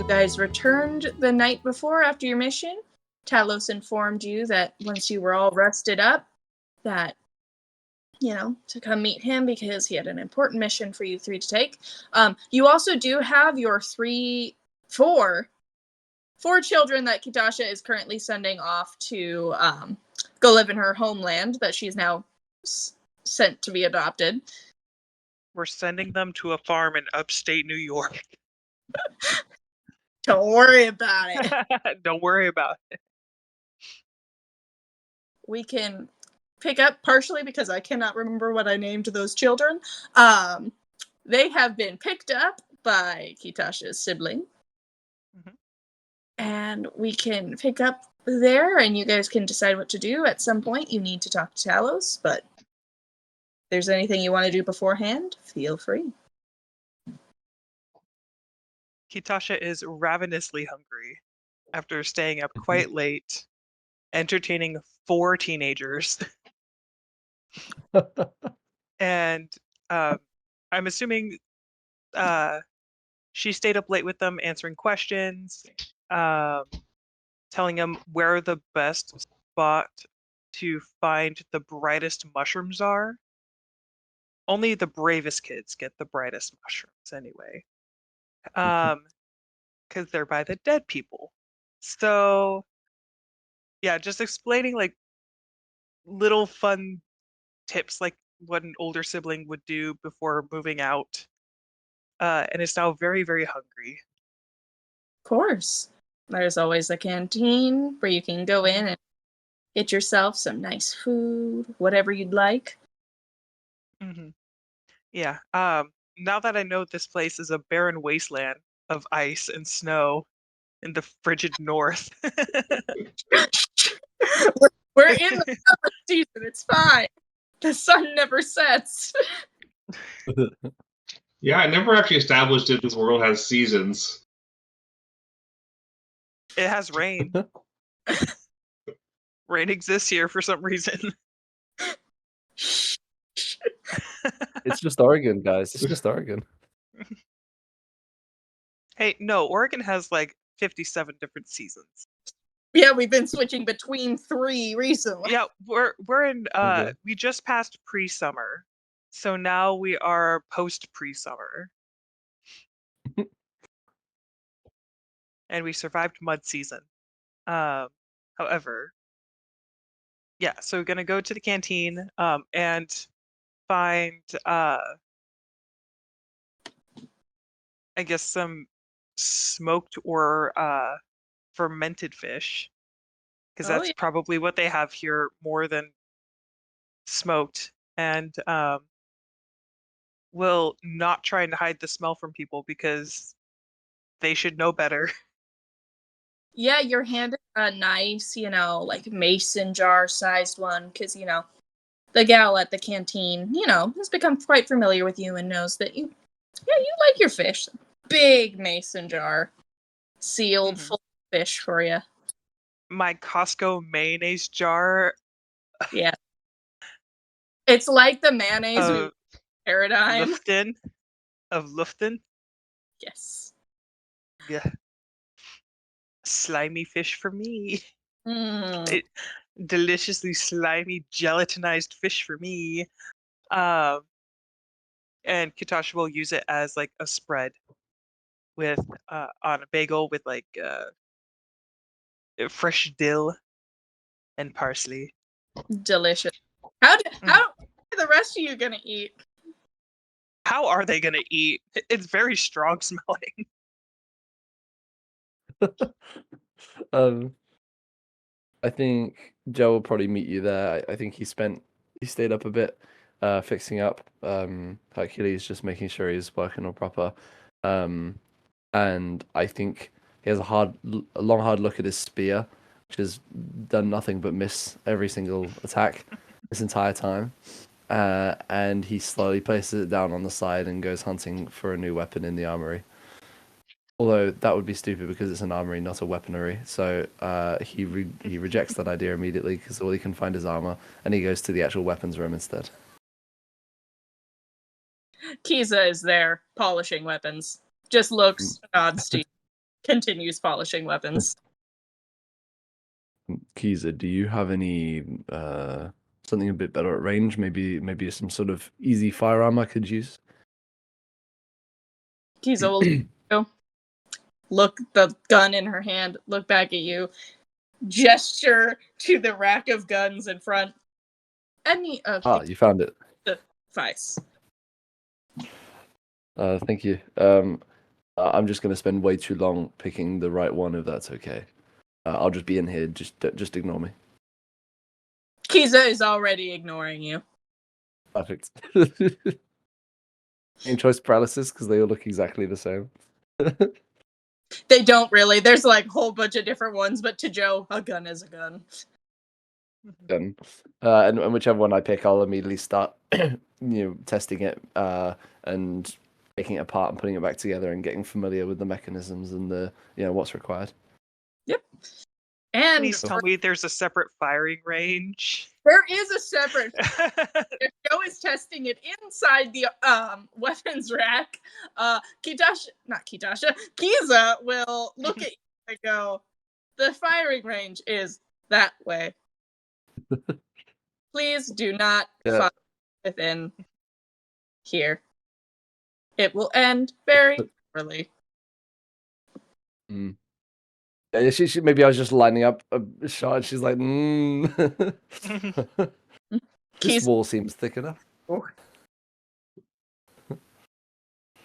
guys returned the night before after your mission. Talos informed you that once you were all rested up, that, to come meet him because he had an important mission for you three to take. You also do have your four children that Kitasha is currently sending off to go live in her homeland that she's now sent to be adopted. We're sending them to a farm in upstate New York. Don't worry about it. Don't worry about it. We can pick up partially because I cannot remember what I named those children. They have been picked up by Kitasha's sibling. Mm-hmm. And we can pick up there, and you guys can decide what to do. At some point, you need to talk to Talos, but if there's anything you want to do beforehand, feel free. Kitasha is ravenously hungry after staying up quite late, entertaining 4 teenagers. And I'm assuming she stayed up late with them, answering questions, telling them where the best spot to find the brightest mushrooms are. Only the bravest kids get the brightest mushrooms anyway. Because they're by the dead people. So, yeah, just explaining like little fun tips, like what an older sibling would do before moving out. And is now very, very hungry. Of course. There's always a canteen where you can go in and get yourself some nice food, whatever you'd like. Mm-hmm. Yeah. Now that I know this place is a barren wasteland of ice and snow in the frigid north. We're in the summer season. It's fine. The sun never sets. Yeah, I never actually established that this world has seasons. It has rain. Rain exists here for some reason. It's just Oregon, guys. It's just Oregon. Hey, no, Oregon has like 57 different seasons. Yeah, we've been switching between 3 recently. Yeah, we're in we just passed pre-summer. So now we are post pre-summer. And we survived mud season. However, yeah, so we're gonna go to the canteen and find I guess some smoked or fermented fish, because that's probably what they have here more than smoked. And we'll not try and hide the smell from people because they should know better. Yeah, you're handed a nice, like mason jar sized one, because, the gal at the canteen, has become quite familiar with you and knows that you like your fish. Big mason jar, sealed full of fish for you. My Costco mayonnaise jar. Yeah. It's like the mayonnaise paradigm. Lufton? Yes. Yeah. Slimy fish for me. Deliciously slimy, gelatinized fish for me. And Kitasha will use it as like a spread with on a bagel with like fresh dill and parsley. Delicious. How are the rest of you gonna eat? How are they gonna eat? It's very strong smelling. I think Joe will probably meet you there. I think he stayed up a bit, fixing up. Hercules just making sure he's working all proper. And I think he has a long hard look at his spear, which has done nothing but miss every single attack this entire time. And he slowly places it down on the side and goes hunting for a new weapon in the armory. Although that would be stupid because it's an armory, not a weaponry. So he rejects that idea immediately because all he can find is armor, and he goes to the actual weapons room instead. Kiza is there polishing weapons. Just looks, nods to you. continues polishing weapons. Kiza, do you have any something a bit better at range? Maybe some sort of easy firearm I could use? Kiza will look the gun in her hand, look back at you, gesture to the rack of guns in front. Any of You found it. suffice. Thank you. I'm just gonna spend way too long picking the right one, if that's okay. I'll just be in here. Just ignore me. Kiza is already ignoring you. Perfect. Any choice paralysis because they all look exactly the same. They don't really. There's like a whole bunch of different ones, but to Joe, a gun is a gun. Gun. And whichever one I pick, I'll immediately start, testing it and taking it apart and putting it back together and getting familiar with the mechanisms and the what's required. Yep. And Please tell me there's a separate firing range. there is a separate. Joe is testing it inside the weapons rack. Kiza will look at you and go, the firing range is that way. Please do not fire within here. It will end very early. Mm. Yeah, she maybe I was just lining up a shot. And she's like, this wall seems thick enough. All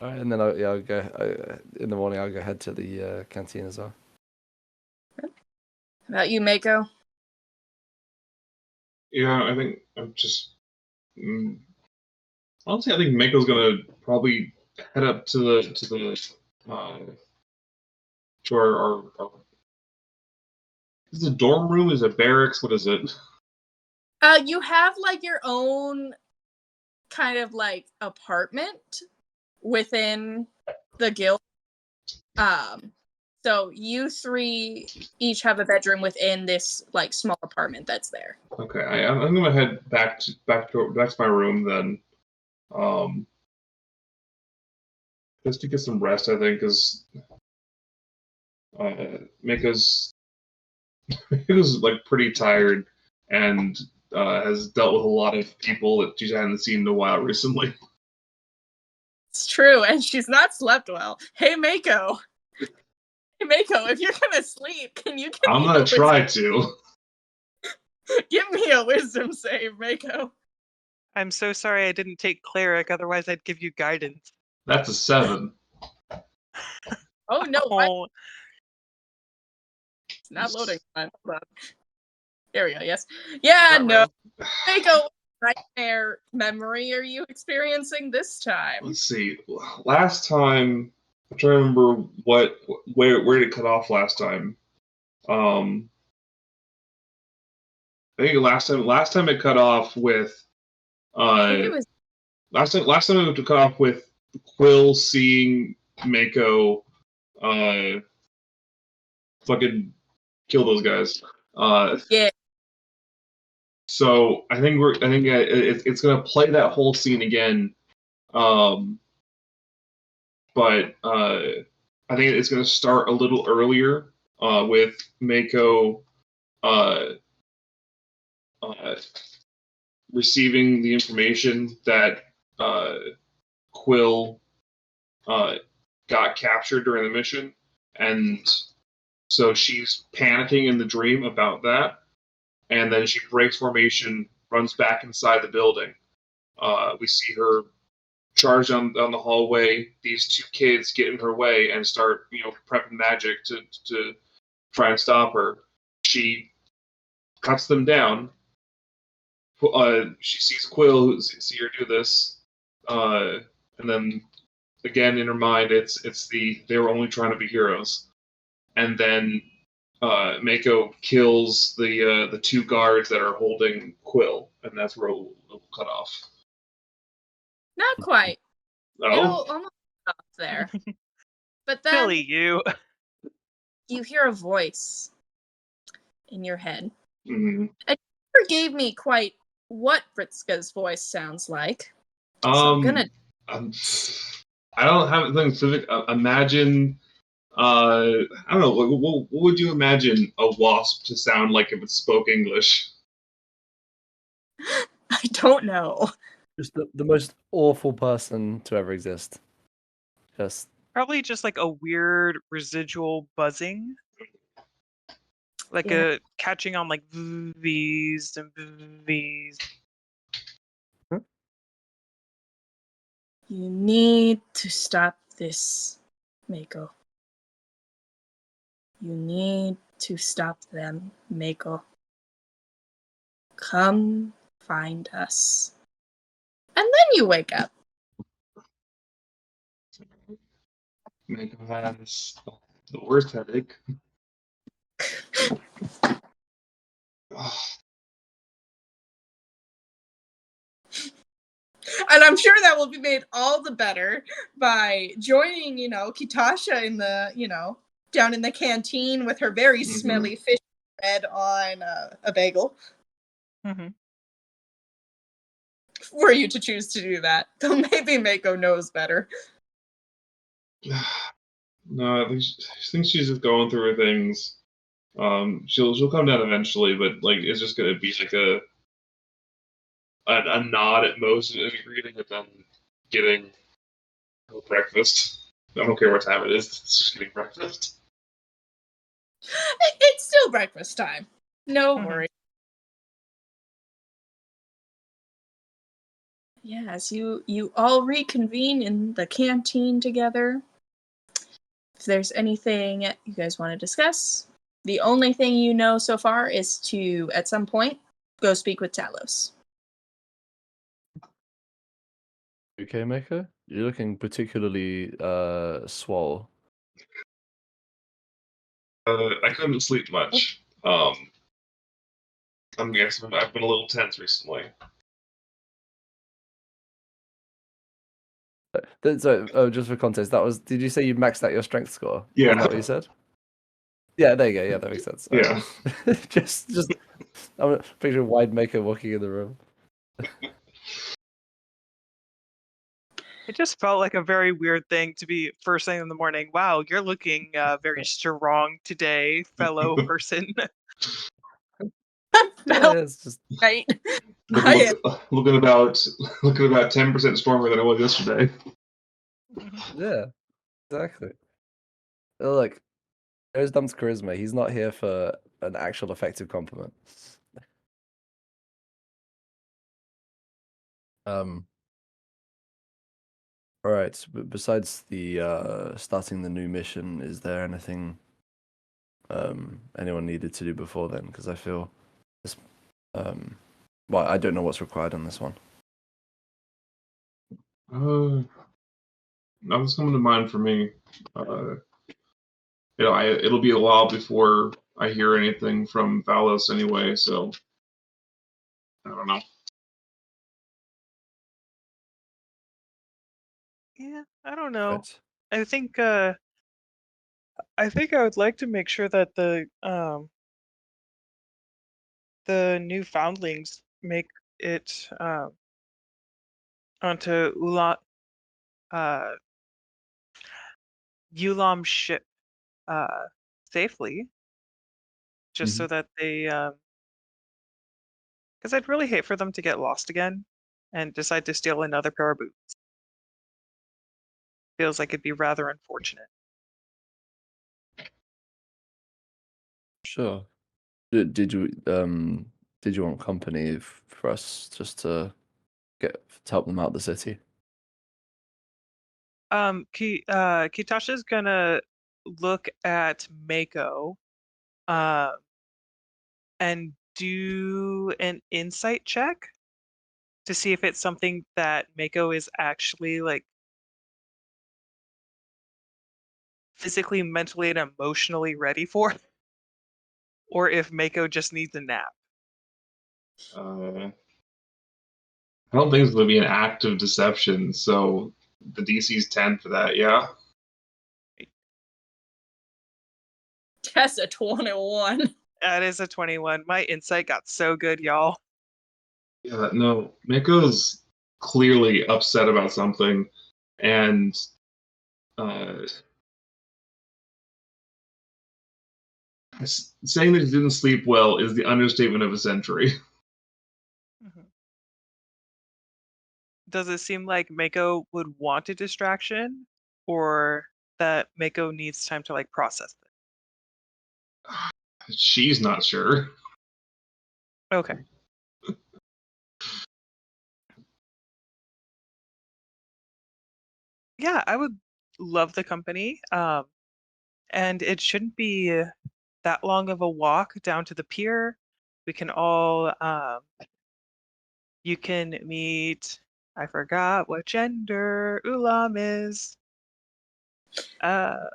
right, and then I'll go in the morning. I'll go head to the canteen as well. How about you, Mako? Yeah, I think I'm just. Honestly, I think Mako's gonna probably head up to our is it a dorm room? Is it barracks? What is it? You have like your own kind of like apartment within the guild. So you three each have a bedroom within this like small apartment that's there. Okay, I'm gonna head back to my room then. Just to get some rest, I think, because Mako's like pretty tired and has dealt with a lot of people that she hadn't seen in a while recently. It's true, and she's not slept well. Hey, Mako. Hey, Mako, if you're gonna sleep, can you give I'm gonna try to. Give me a wisdom save, Mako. I'm so sorry I didn't take cleric, otherwise I'd give you guidance. That's a 7. Oh no! Oh. It's not loading. Hold on. There we go. Yes. Yeah. No. Mako, nightmare memory are you experiencing this time? Let's see. Last time, I'm trying to remember where did it cut off last time. I think last time it cut off with I think it was last time it cut off with Quill seeing Mako fucking kill those guys. yeah. So I think it's gonna play that whole scene again. But I think it's gonna start a little earlier with Mako receiving the information that Quill got captured during the mission, and so she's panicking in the dream about that, and then she breaks formation, runs back inside the building. We see her charge down the hallway. These two kids get in her way and start, prepping magic to try and stop her. She cuts them down. She sees Quill, see her do this, and then again in her mind, they were only trying to be heroes, and then Mako kills the two guards that are holding Quill, and that's where it'll cut off. Not quite. Oh. It'll almost stop there. But then Silly you. You hear a voice in your head. Mm-hmm. It never gave me quite what Vritzka's voice sounds like. So I'm gonna. I don't have anything specific. Imagine I don't know. What would you imagine a wasp to sound like if it spoke English? I don't know. Just the most awful person to ever exist. Just Probably just like a weird residual buzzing. Like Yeah. a catching on like V's and V's. You need to stop this, Mako. You need to stop them, Mako. Come find us. And then you wake up. Mako has the worst headache. And I'm sure that will be made all the better by joining, Kitasha in the, down in the canteen with her very smelly fish bread on a bagel. Mm-hmm. Were you to choose to do that. Though maybe Mako knows better. No, I think she's just going through her things. She'll come down eventually, but like it's just gonna be like a nod at most in greeting, and then getting her breakfast. I don't care what time it is. It's just getting breakfast. It's still breakfast time. No worry. Yes, you all reconvene in the canteen together. If there's anything you guys want to discuss, the only thing you know so far is to, at some point, go speak with Talos. Okay, Mako? You're looking particularly swole. I couldn't sleep much. I'm guessing I've been a little tense recently. So, just for context, did you say you maxed out your strength score? Yeah. Isn't that what you said? Yeah, there you go. Yeah, that makes sense. Yeah. just, I'm picturing Wide Maker walking in the room. It just felt like a very weird thing to be first thing in the morning. Wow, you're looking very strong today, fellow person. Yeah, it's just Right? Looking about 10% stronger than I was yesterday. yeah, exactly. Look, there's Dump's charisma. He's not here for an actual effective compliment. All right. Besides the starting the new mission, is there anything anyone needed to do before then? Because I feel this. Well, I don't know what's required on this one. Nothing's coming to mind for me. It'll be a while before I hear anything from Valos anyway, so I don't know. Yeah, I don't know. Right. I think I would like to make sure that the new foundlings make it onto Ulam's ship safely, just so that they because I'd really hate for them to get lost again and decide to steal another pair of boots. Feels like it'd be rather unfortunate. Sure. Did you want company for us just to help them out the city? Kitasha's gonna look at Mako and do an insight check to see if it's something that Mako is actually like physically, mentally, and emotionally ready for, or if Mako just needs a nap. I don't think it's going to be an act of deception, so the DC's 10 for that, yeah? That's a 21. That is a 21. My insight got so good, y'all. Yeah, no, Mako's clearly upset about something, and Saying that he didn't sleep well is the understatement of a century. Mhm. Does it seem like Mako would want a distraction, or that Mako needs time to like process it? She's not sure. Okay. Yeah, I would love the company. And it shouldn't be that long of a walk down to the pier. We can all you can meet, I forgot what gender Ulam is. I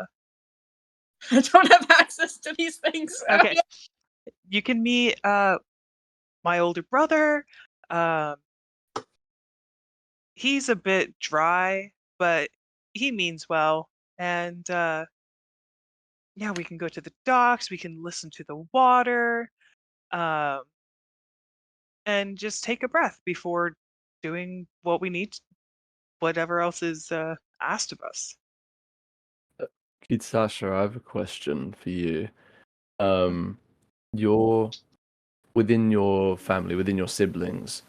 don't have access to these things. So Okay. yeah. You can meet my older brother. Um he's a bit dry, but he means well. And yeah, we can go to the docks, we can listen to the water, um, and just take a breath before doing what we need, whatever else is asked of us. Kitasha, I have a question for you. Your within your family, within your siblings,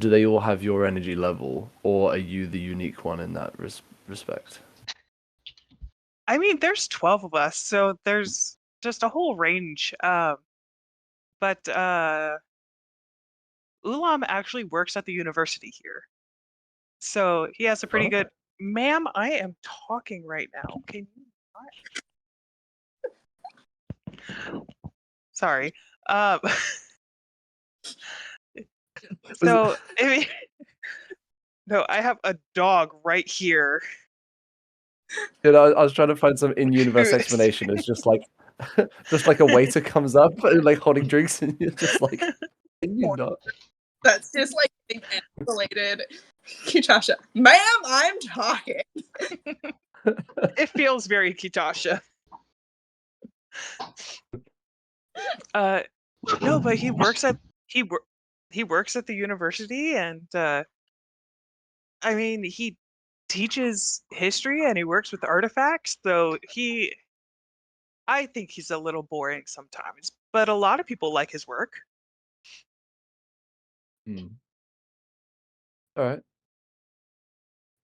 do they all have your energy level, or are you the unique one in that respect? I mean, there's 12 of us, so there's just a whole range. But Ulam actually works at the university here. So he has a pretty Oh, good. Ma'am, I am talking right now. Can you not? Sorry. Um, so, I mean, no, I have a dog right here. you know, I was trying to find some in-universe Who is- explanation. It's just like, just like a waiter comes up, like holding drinks, and you're just like, can you not? That's just like being escalated. Kitasha, ma'am, I'm talking. It feels very Kitasha. No, but he wor- he works at the university, and I mean, he teaches history and he works with artifacts, so I think he's a little boring sometimes, but a lot of people like his work. Hmm. All right.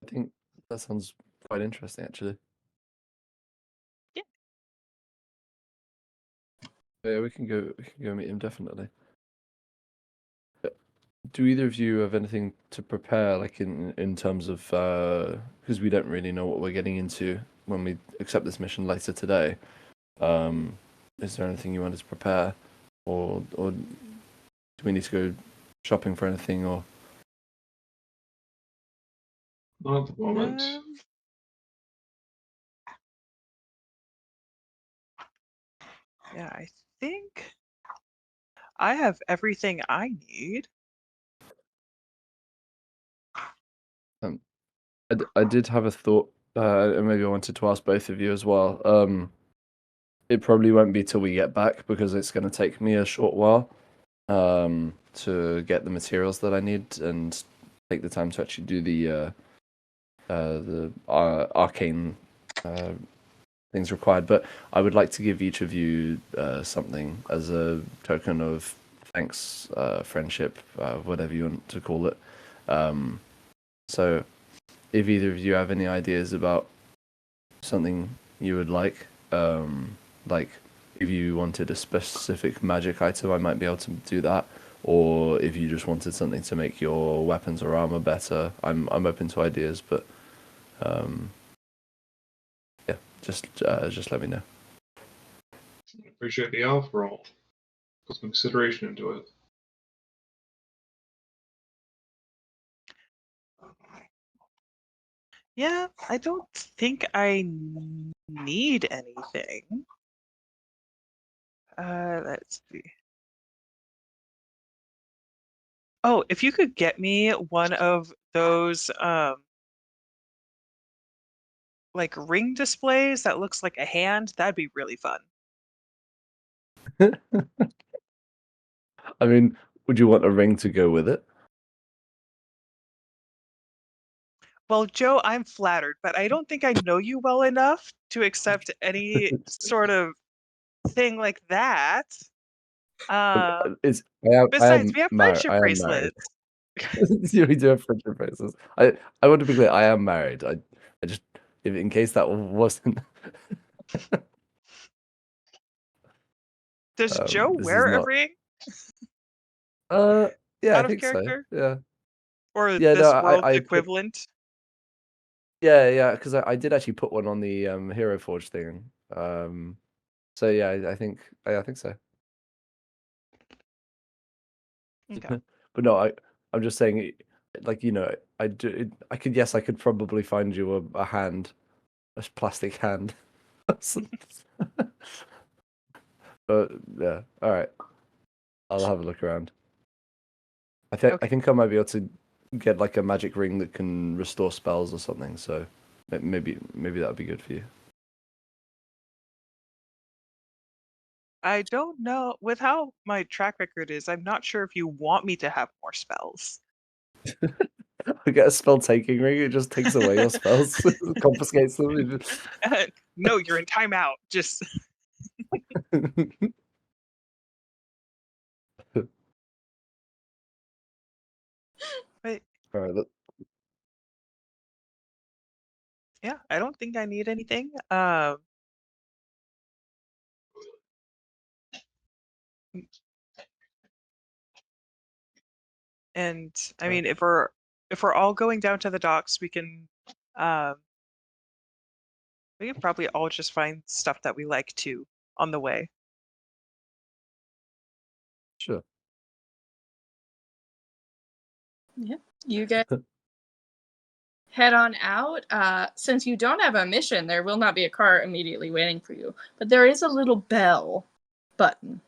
I think that sounds quite interesting, actually. Yeah. Yeah, we can go. We can go meet him definitely. Do either of you have anything to prepare, like in terms of because we don't really know what we're getting into when we accept this mission later today. Is there anything you wanted to prepare, or do we need to go shopping for anything, or Not at the moment. Yeah, I think I have everything I need. I did have a thought, and maybe I wanted to ask both of you as well. It probably won't be till we get back because it's going to take me a short while to get the materials that I need and take the time to actually do the arcane things required. But I would like to give each of you something as a token of thanks, friendship, whatever you want to call it. So if either of you have any ideas about something you would like if you wanted a specific magic item, I might be able to do that. Or if you just wanted something to make your weapons or armor better, I'm open to ideas. But yeah, just let me know. Appreciate the offer. I'll put some consideration into it. Yeah, I don't think I need anything. Let's see. Oh, if you could get me one of those like ring displays that looks like a hand, that'd be really fun. I mean, would you want a ring to go with it? Well, Joe, I'm flattered, but I don't think I know you well enough to accept any sort of thing like that. It's I Besides, am we have married. friendship I am married. bracelets. We do have friendship bracelets. I want to be clear. I am married. I just if in case that wasn't. Does Joe This is wear a not. ring Yeah, I out of think so. character? Yeah. Or Yeah, no, this world's I put, equivalent? yeah, because I did actually put one on the Hero Forge thing. So yeah, I think so. Okay. But no, I'm just saying, like I could probably find you a hand, a plastic hand. But yeah, all right, I'll have a look around. I Okay. think I might be able to get like a magic ring that can restore spells or something. So maybe that would be good for you. I don't know. With how my track record is, I'm not sure if you want me to have more spells. I get a spell taking ring. It just takes away your spells, confiscates them. No, you're in timeout. Just but All right, yeah, I don't think I need anything. And I mean, if we're all going down to the docks, we can probably all just find stuff that we like too on the way. sure. Yeah. You guys head on out. Since you don't have a mission, there will not be a car immediately waiting for you. But there is a little bell button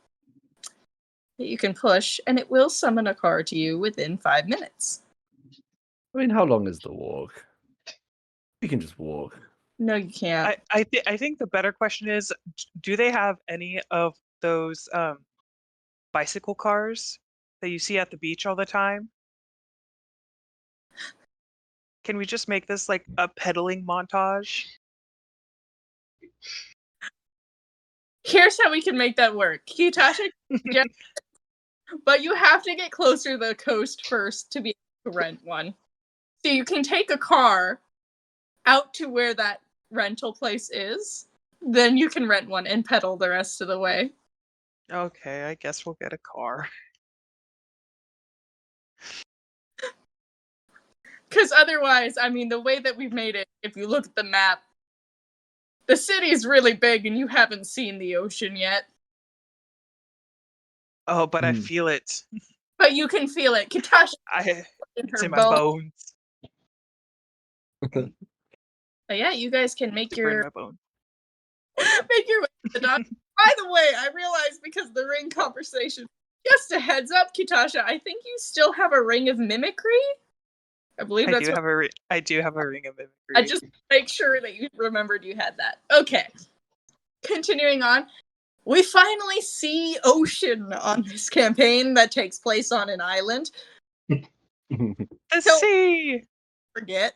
that you can push, and it will summon a car to you within 5 minutes. I mean, how long is the walk? You can just walk. No, you can't. I think the better question is, do they have any of those bicycle cars that you see at the beach all the time? Can we just make this like a pedaling montage? Here's how we can make that work. Kitasha, yeah, but you have to get closer to the coast first to be able to rent one. So you can take a car out to where that rental place is. Then you can rent one and pedal the rest of the way. Okay, I guess we'll get a car. Because otherwise, I mean, the way that we've made it, if you look at the map, the city's really big and you haven't seen the ocean yet. Oh, but I feel it. But you can feel it. Katasha in It's her in my bones. bones. But yeah, you guys can make Deeper in your my bone. make your way to the dock. By the way, I realized because of the ring conversation, just a heads up, Kitasha, I think you still have a ring of mimicry. I believe I that's do what have a I do have a ring of mimicry. I just make sure that you remembered you had that. Okay. Continuing on. We finally see ocean on this campaign that takes place on an island. The Don't sea. forget.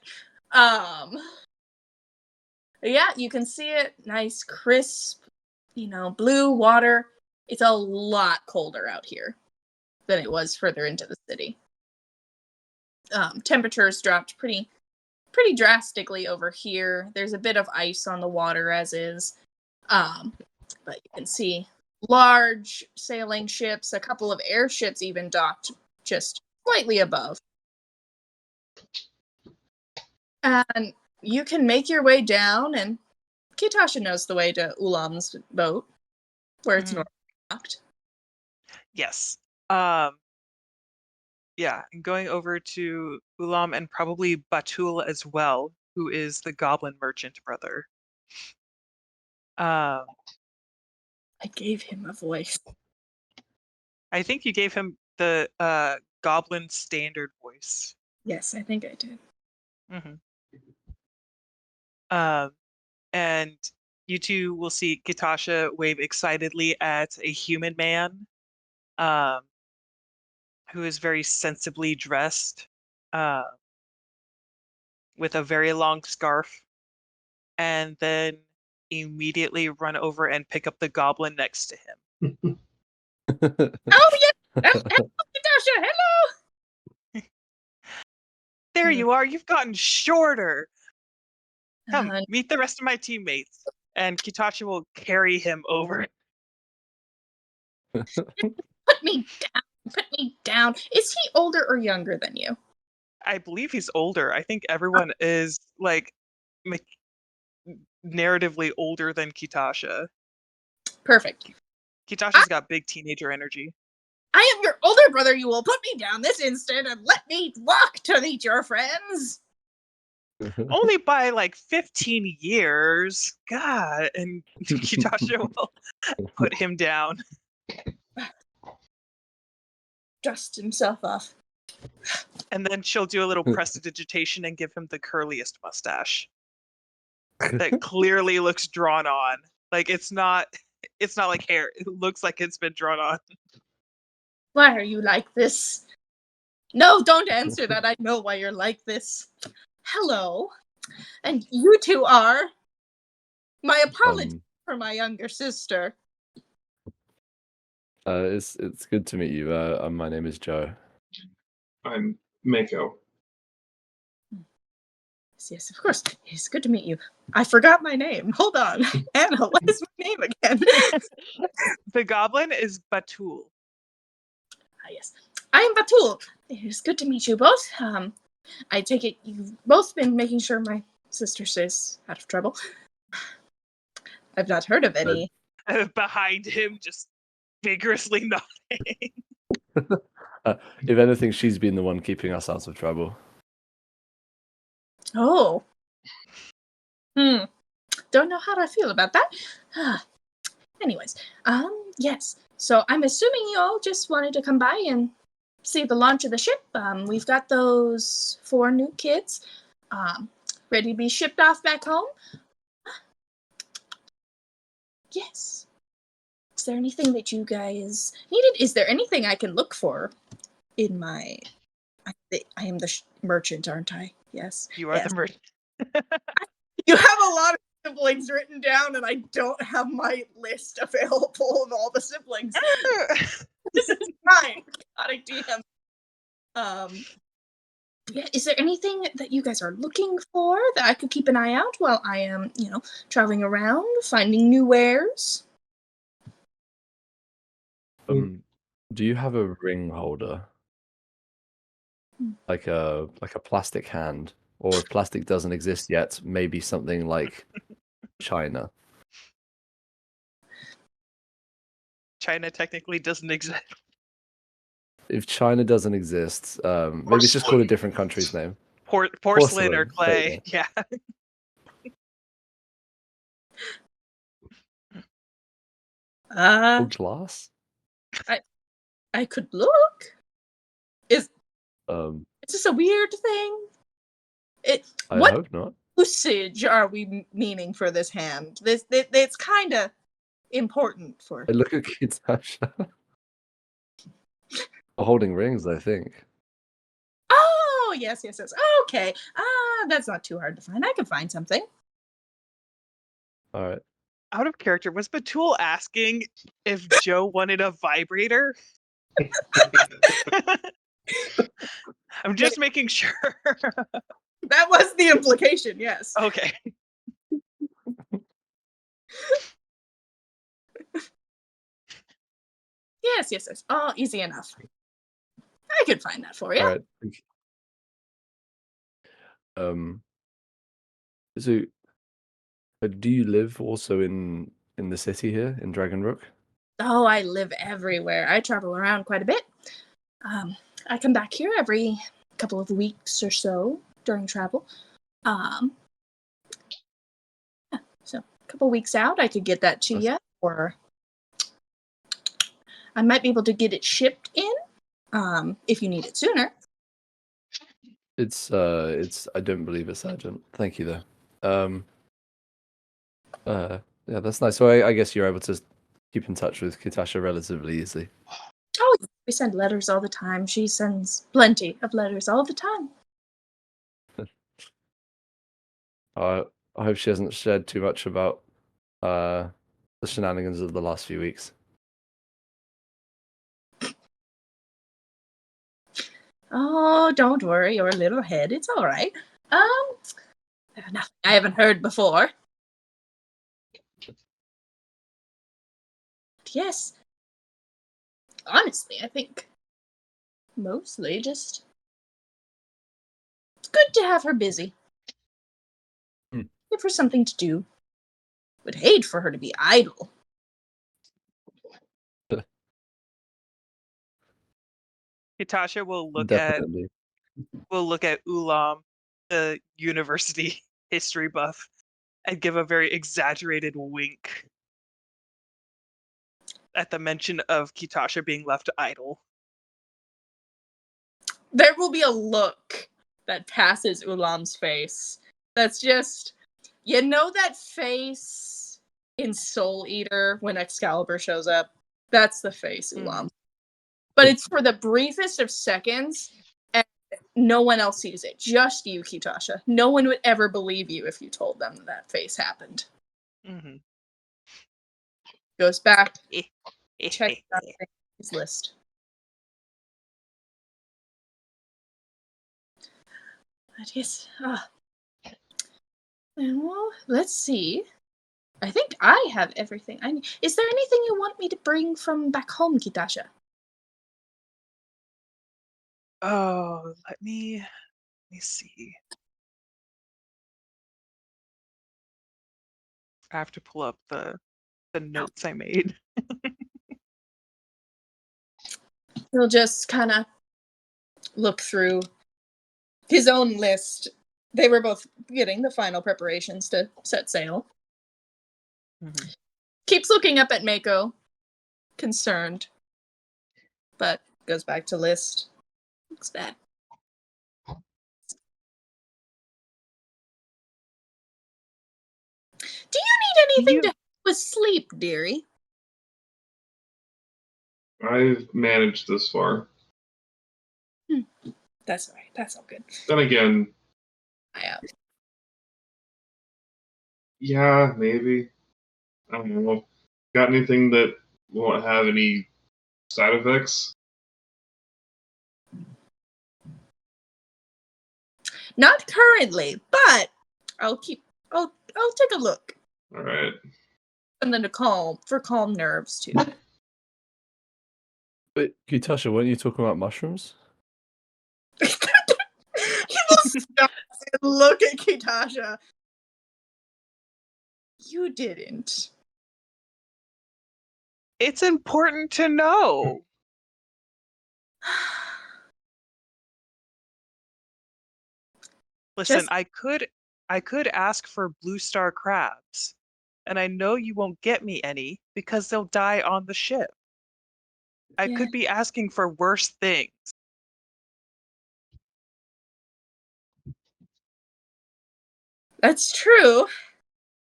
Yeah, you can see it. Nice, crisp, blue water. It's a lot colder out here than it was further into the city. Temperatures dropped pretty drastically over here. There's a bit of ice on the water as is. But you can see large sailing ships, a couple of airships even docked just slightly above. And you can make your way down, and Kitasha knows the way to Ulam's boat, where it's normally docked. Yes. Yeah, and going over to Ulam and probably Batul as well, who is the goblin merchant brother. I gave him a voice. I think you gave him the goblin standard voice. Yes, I think I did. And you two will see Kitasha wave excitedly at a human man, who is very sensibly dressed, with a very long scarf, and then immediately run over and pick up the goblin next to him. Oh, yeah! Hello, Katasha! Hello! There Hmm. you are. You've gotten shorter. Come, Uh, meet the rest of my teammates. And Kitachi will carry him over. put me down. Put me down. Is he older or younger than you? I believe he's older. I think everyone is like narratively older than Kitasha. Perfect. Kitasha's got big teenager energy. I am your older brother. You will put me down this instant and let me walk to meet your friends. Only by like 15 years. God. And Kitasha will put him down. Dust himself off. And then she'll do a little prestidigitation and give him the curliest mustache. That clearly looks drawn on. Like it's not like hair. It looks like it's been drawn on. Why are you like this? No, don't answer that. I know why you're like this. Hello. And you two are. My apologies for my younger sister. It's good to meet you. My name is Joe. I'm Mako. Yes, of course. It's good to meet you. I forgot my name. Hold on. Anna, what is my name again? The goblin is Batul. Ah, yes. I am Batul. It is good to meet you both. I take it you've both been making sure my sister stays out of trouble. I've not heard of any. Behind him, just vigorously nodding. If anything, she's been the one keeping us out of trouble. Oh. Don't know how I feel about that. Anyways, yes. So I'm assuming you all just wanted to come by and see the launch of the ship. We've got those 4 new kids, ready to be shipped off back home. Yes. Is there anything that you guys needed? Is there anything I can look for in my... I am the merchant, aren't I? Yes. You are the merchant. You have a lot of siblings written down, and I don't have my list available of all the siblings. This is mine. Chaotic DM. Yeah, is there anything that you guys are looking for that I could keep an eye out while I am, traveling around, finding new wares? Do you have a ring holder? Like a plastic hand? Or if plastic doesn't exist yet, maybe something like China. China technically doesn't exist. If China doesn't exist, maybe it's just called a different country's name. Porcelain or clay. Yeah. Or glass? I could look. Is this a weird thing? I what hope not. Usage are we meaning for this hand? It's kind of important for. I look at Kitasha. Holding rings, I think. Oh, yes. Okay. That's not too hard to find. I can find something. All right. Out of character, was Batul asking if Joe wanted a vibrator? I'm just making sure. That was the implication, yes. Okay. Yes. Oh, easy enough. I could find that for you. All right. So, do you live also in the city here in Dragonrook? Oh, I live everywhere. I travel around quite a bit. I come back here every couple of weeks or so during travel. So a couple weeks out, I could get that to you, or I might be able to get it shipped in if you need it sooner. It's I don't believe it's urgent. Thank you though. Yeah, that's nice. So I guess you're able to keep in touch with Kitasha relatively easily. Oh, we send letters all the time. She sends plenty of letters all the time. I hope she hasn't shared too much about the shenanigans of the last few weeks. Oh, don't worry, your little head. It's all right. Nothing I haven't heard before. But yes. Honestly, I think mostly just it's good to have her busy. Give her something to do. Would hate for her to be idle. Hitasha will look Definitely. at Ulam, the university history buff, and give a very exaggerated wink at the mention of Kitasha being left idle. There will be a look that passes Ulam's face. That's just, you know that face in Soul Eater when Excalibur shows up? That's the face, Ulam. But it's for the briefest of seconds, and no one else sees it. Just you, Kitasha. No one would ever believe you if you told them that face happened. Mm-hmm. Goes back, check out his list. But yes, and well, let's see. I think I have everything I need. Is there anything you want me to bring from back home, Kitasha? Oh, let me see. I have to pull up the notes I made. He'll just kind of look through his own list. They were both getting the final preparations to set sail. Mm-hmm. Keeps looking up at Mako, concerned, but goes back to list. Looks bad. Do you need anything to help with sleep, dearie? I've managed this far. That's all right. That's all good. Then again, yeah, maybe. I don't know. Got anything that won't have any side effects? Not currently, but I'll take a look. All right. And then for calm nerves too. Wait, Kitasha, weren't you talking about mushrooms? He will stop and look at Kitasha. You didn't. It's important to know. Listen, I could ask for blue star crabs, and I know you won't get me any because they'll die on the ship. I could be asking for worse things. That's true.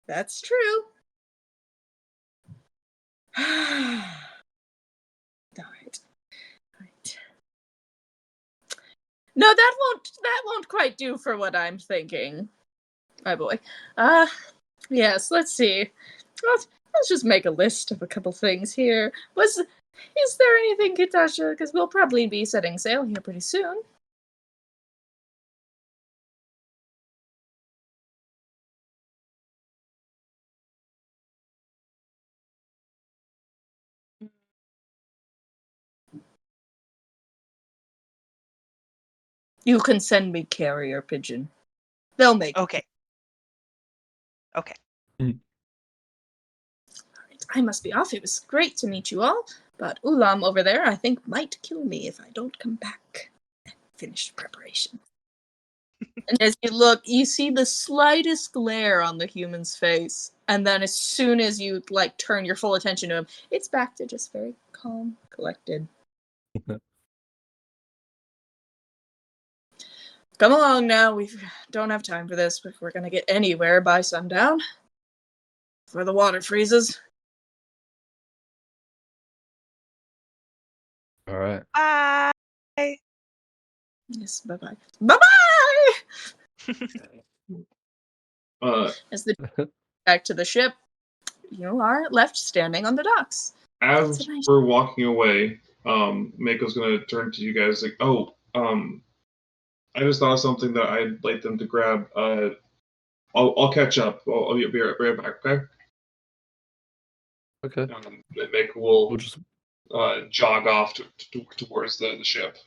That's true. All right. No, that won't quite do for what I'm thinking. My boy. Yes, let's see. Let's just make a list of a couple things here. Is there anything, Kitasha? Because we'll probably be setting sail here pretty soon. You can send me carrier pigeon. They'll make it. Okay. I must be off. It was great to meet you all, but Ulam over there I think might kill me if I don't come back and finish preparation. And as you look, you see the slightest glare on the human's face, and then as soon as you turn your full attention to him, it's back to just very calm, collected. Come along now. We don't have time for this if we're gonna get anywhere by sundown. Before the water freezes. All right. Bye. Yes, bye-bye. Bye-bye! As the back to the ship, you are left standing on the docks. As It's a nice- we're walking away, Mako's gonna turn to you guys like, "Oh, I just thought of something that I'd like them to grab. I'll catch up. I'll be right back, okay?" Okay. Mako will We'll just jog off towards the ship.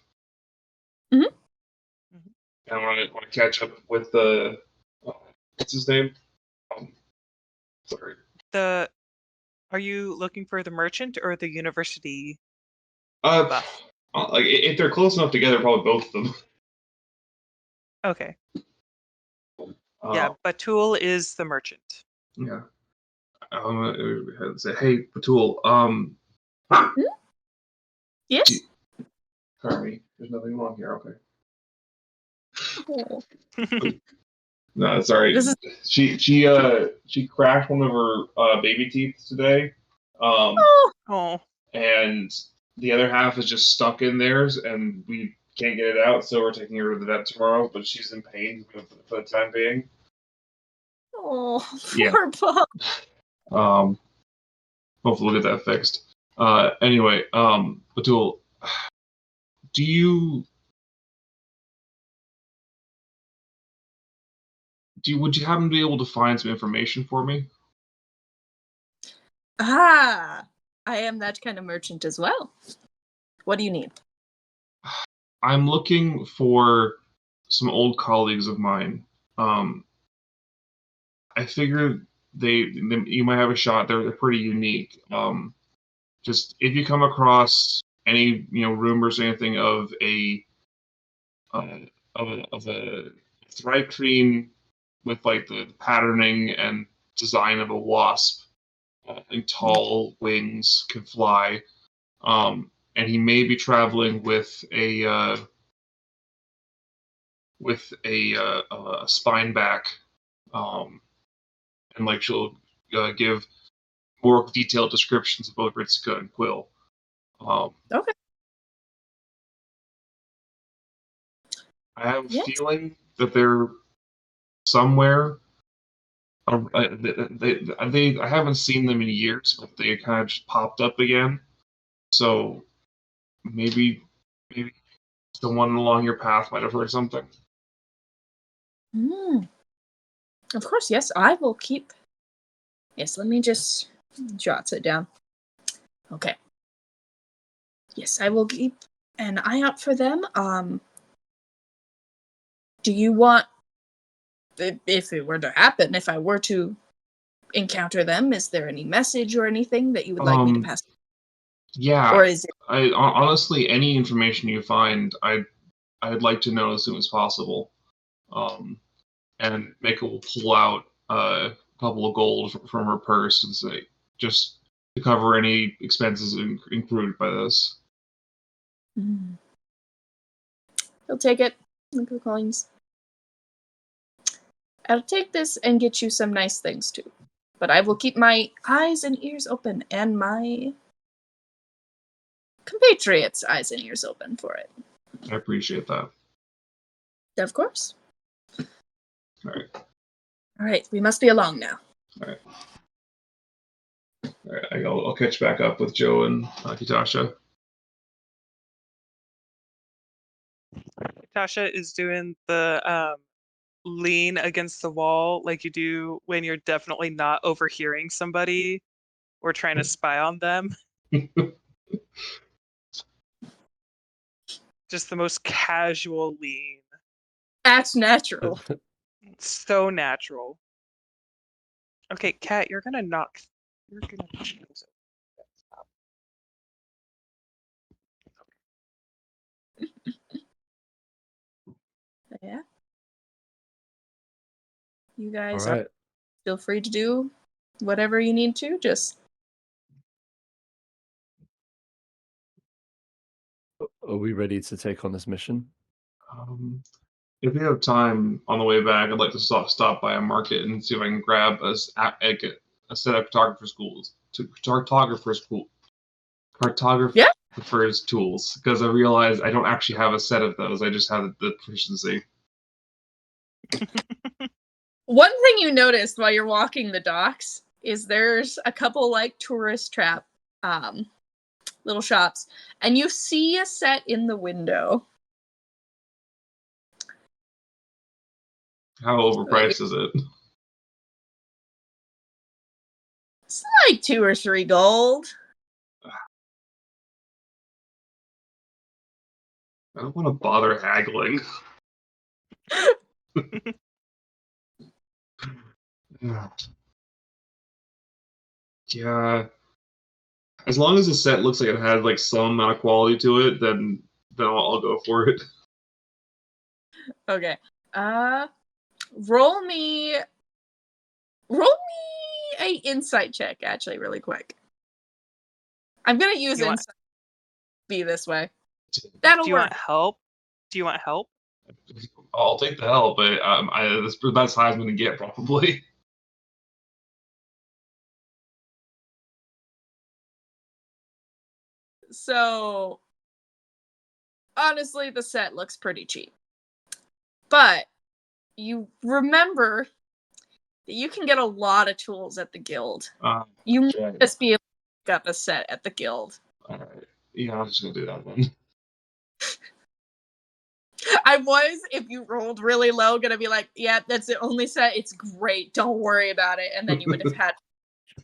Mhm. Mhm. And I want to catch up with the what's his name? Sorry. Are you looking for the merchant or the university? Like if they're close enough together, probably both of them. Okay. Yeah, Batul is the merchant. Yeah. I'm gonna say, "Hey, Batul, Yes. Carmi, there's nothing wrong here, okay?" Oh. No, sorry. This is- She crashed one of her baby teeth today. Oh. Oh, And the other half is just stuck in theirs, and we can't get it out, so we're taking her to the vet tomorrow. But she's in pain for the time being. Oh, Yeah. poor pup. Hopefully we'll get that fixed. Anyway, Batul, would you happen to be able to find some information for me? Ah, I am that kind of merchant as well. What do you need? I'm looking for some old colleagues of mine. I figure you might have a shot. They're pretty unique. Just if you come across any rumors or anything of a thrycreen with like the patterning and design of a wasp and tall wings, can fly, and he may be traveling with a spine back, and like she'll give more detailed descriptions of both Ritsuka and Quill. Okay. I have a Yes. feeling that they're somewhere. I haven't seen them in years, but they kind of just popped up again. So maybe someone along your path might have heard something. Of course, yes. I will keep. Yes, let me just jot it down. Okay. Yes, I will keep an eye out for them. Do you want, if it were to happen, if I were to encounter them, is there any message or anything that you would like me to pass? Yeah. Or is it? Honestly, any information you find, I'd like to know as soon as possible. And Mika will pull out a couple of gold from her purse and say, just to cover any expenses included by this. He'll take it. Look at the coins. I'll take this and get you some nice things too. But I will keep my eyes and ears open, and my compatriots' eyes and ears open for it. I appreciate that. Of course. All right. All right, we must be along now. All right. I'll catch back up with Joe and Kitasha. Tasha is doing the lean against the wall like you do when you're definitely not overhearing somebody or trying to spy on them. Just the most casual lean. Acts natural. So natural. Okay, Kat, you're gonna knock those over. Yeah. You guys all right. feel free to do whatever you need to. Just Are we ready to take on this mission? If we have time on the way back, I'd like to stop by a market and see if I can grab a set of cartographer's tools, because I realize I don't actually have a set of those. I just have the proficiency. one thing you noticed while you're walking the docks is there's a couple like tourist trap little shops, and you see a set in the window. How overpriced is it? It's like 2 or 3 gold. I don't want to bother haggling. Yeah. As long as the set looks like it has like some amount of quality to it, then I'll go for it. Okay. Roll me a insight check, actually, really quick. I'm gonna use insight to be this way. That'll Do you work. want help? Do you want help? I'll take the help, but that's as high as I'm gonna get probably. So, honestly, the set looks pretty cheap. But you remember that you can get a lot of tools at the guild. You might just be able to pick up a set at the guild. Alright. Yeah, I'm just gonna do that then. I was, if you rolled really low, gonna be like, yeah, that's the only set. It's great. Don't worry about it. And then you would have had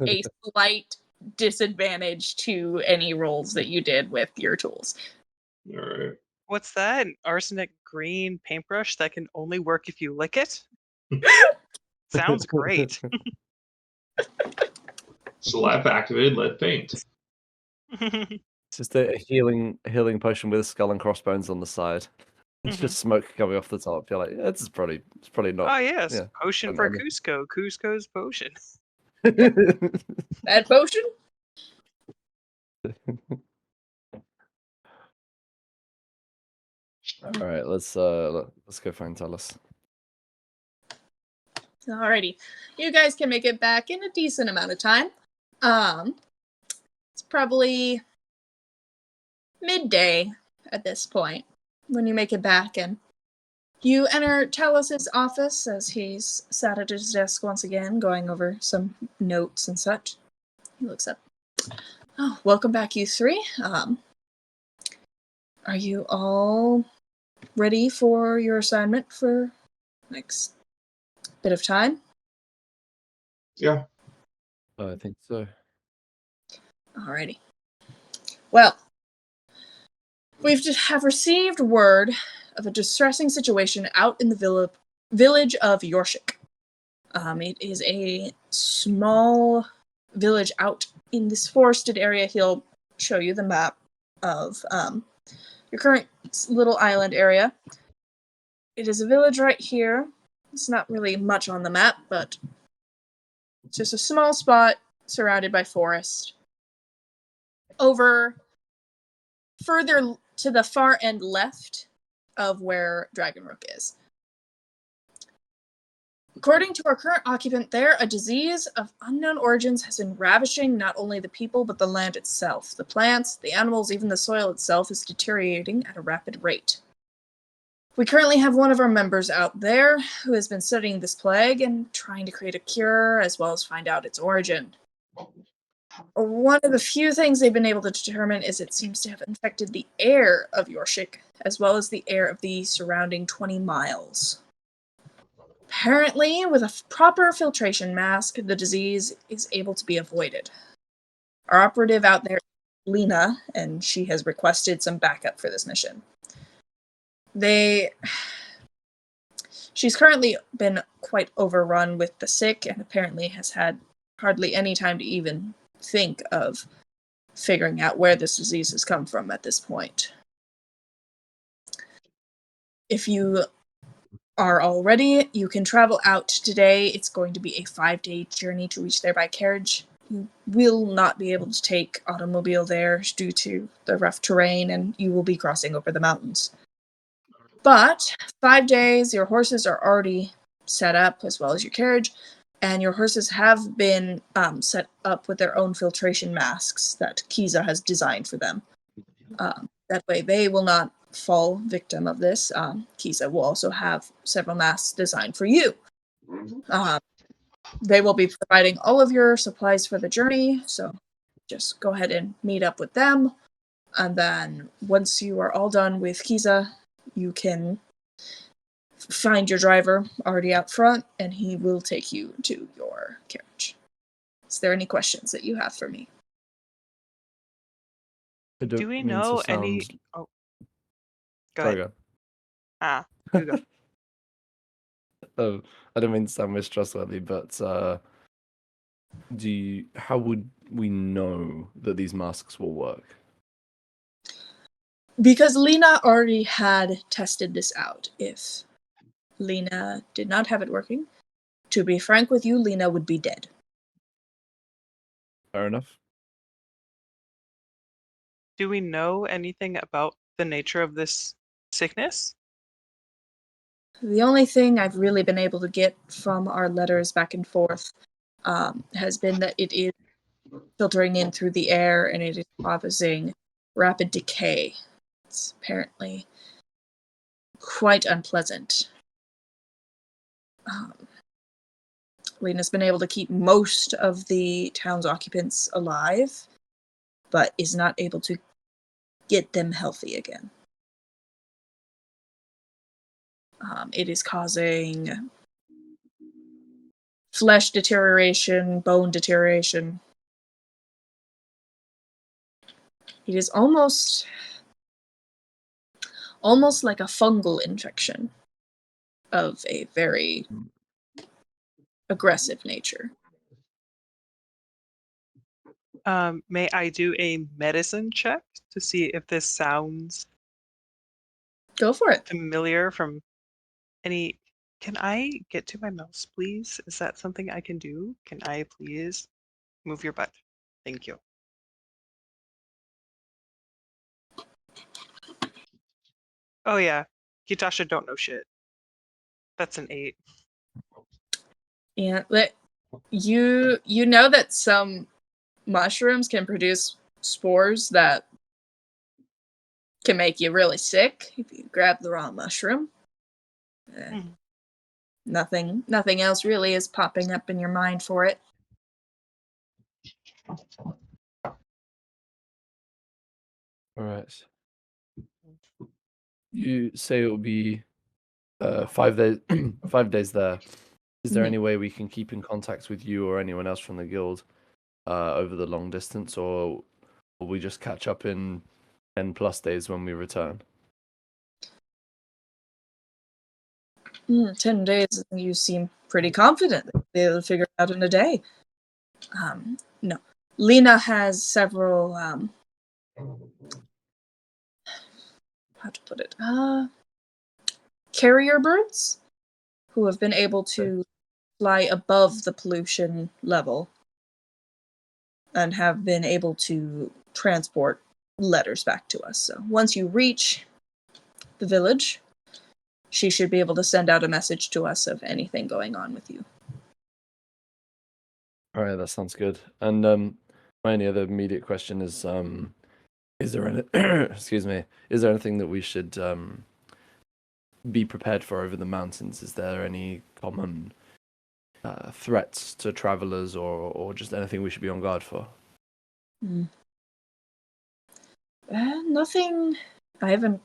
a slight disadvantage to any rolls that you did with your tools. Alright. What's that? An arsenic green paintbrush that can only work if you lick it? Sounds great. Slap activated lead paint. It's just a healing potion with a skull and crossbones on the side. It's just smoke coming off the top. You're like, yeah, it's probably not. Oh yes, yeah, potion for Cusco. Cusco's potion. That potion? All right, let's go find Talus. Alrighty. You guys can make it back in a decent amount of time. It's probably midday at this point when you make it back, and you enter Talus's office as he's sat at his desk once again, going over some notes and such. He looks up. Oh, welcome back, you three. Are you all ready for your assignment for next bit of time? Yeah. I think so. Alrighty. Well, we have received word of a distressing situation out in the village of Yorshik. It is a small village out in this forested area. He'll show you the map of your current little island area. It is a village right here. It's not really much on the map, but it's just a small spot surrounded by forest. Over further to the far end left of where Dragonrook is. According to our current occupant there, a disease of unknown origins has been ravishing not only the people, but the land itself. The plants, the animals, even the soil itself is deteriorating at a rapid rate. We currently have one of our members out there who has been studying this plague and trying to create a cure as well as find out its origin. One of the few things they've been able to determine is it seems to have infected the air of Yorshik, as well as the air of the surrounding 20 miles. Apparently, with a proper filtration mask, the disease is able to be avoided. Our operative out there is Lena, and she has requested some backup for this mission. She's currently been quite overrun with the sick, and apparently has had hardly any time to even think of figuring out where this disease has come from at this point. If you are all ready, you can travel out today. It's going to be a 5-day journey to reach there by carriage. You will not be able to take automobile there due to the rough terrain, and you will be crossing over the mountains. But 5 days, your horses are already set up, as well as your carriage, and your horses have been set up with their own filtration masks that Kiza has designed for them. That way they will not fall victim of this. Kiza will also have several masks designed for you. They will be providing all of your supplies for the journey, so just go ahead and meet up with them. And then once you are all done with Kiza, you can find your driver already out front, and he will take you to your carriage. Is there any questions that you have for me? I don't Do we mean to know sound... any? Oh, go Sorry, ahead. You go. Oh, I don't mean to sound mistrustworthy, but how would we know that these masks will work? Because Lena already had tested this out. If Lena did not have it working, to be frank with you, Lena would be dead. Fair enough. Do we know anything about the nature of this sickness? The only thing I've really been able to get from our letters back and forth has been that it is filtering in through the air and it is causing rapid decay. It's apparently quite unpleasant. Lena's been able to keep most of the town's occupants alive, but is not able to get them healthy again. It is causing flesh deterioration, bone deterioration. It is almost like a fungal infection of a very aggressive nature. May I do a medicine check to see if this sounds Go for it. familiar from any? Can I get to my mouse, please? Is that something I can do? Can I please move your butt? Thank you. Oh yeah, Kitasha don't know shit. That's an 8. Yeah, but you know that some mushrooms can produce spores that can make you really sick if you grab the wrong mushroom. Nothing else really is popping up in your mind for it. All right. You say it will be 5 days. 5 days there. Is there any way we can keep in contact with you or anyone else from the guild over the long distance, or will we just catch up in 10+ days when we return? 10 days, you seem pretty confident that you'll be able to figure it out in a day. No. Lena has several, how to put it, carrier birds who have been able to fly above the pollution level and have been able to transport letters back to us. So once you reach the village, she should be able to send out a message to us of anything going on with you. All right, that sounds good. And my only other immediate question is there any excuse me, is there anything that we should be prepared for over the mountains? Is there any common threats to travelers, or just anything we should be on guard for? Nothing. I haven't.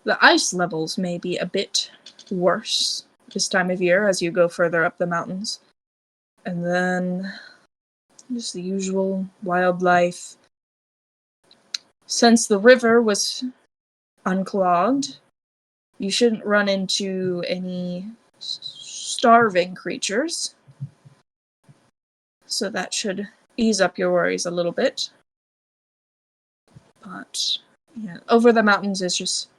The ice levels may be a bit worse this time of year as you go further up the mountains. And then just the usual wildlife. Since the river was unclogged, you shouldn't run into any starving creatures. So that should ease up your worries a little bit. But yeah, over the mountains is just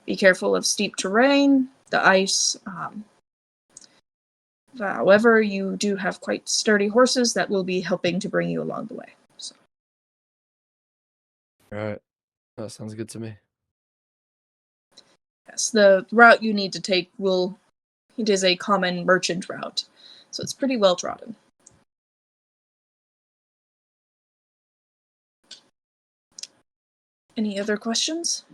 be careful of steep terrain, the ice. However, you do have quite sturdy horses that will be helping to bring you along the way. So. All right, that sounds good to me. Yes, the route you need to take it is a common merchant route, so it's pretty well trodden. Any other questions?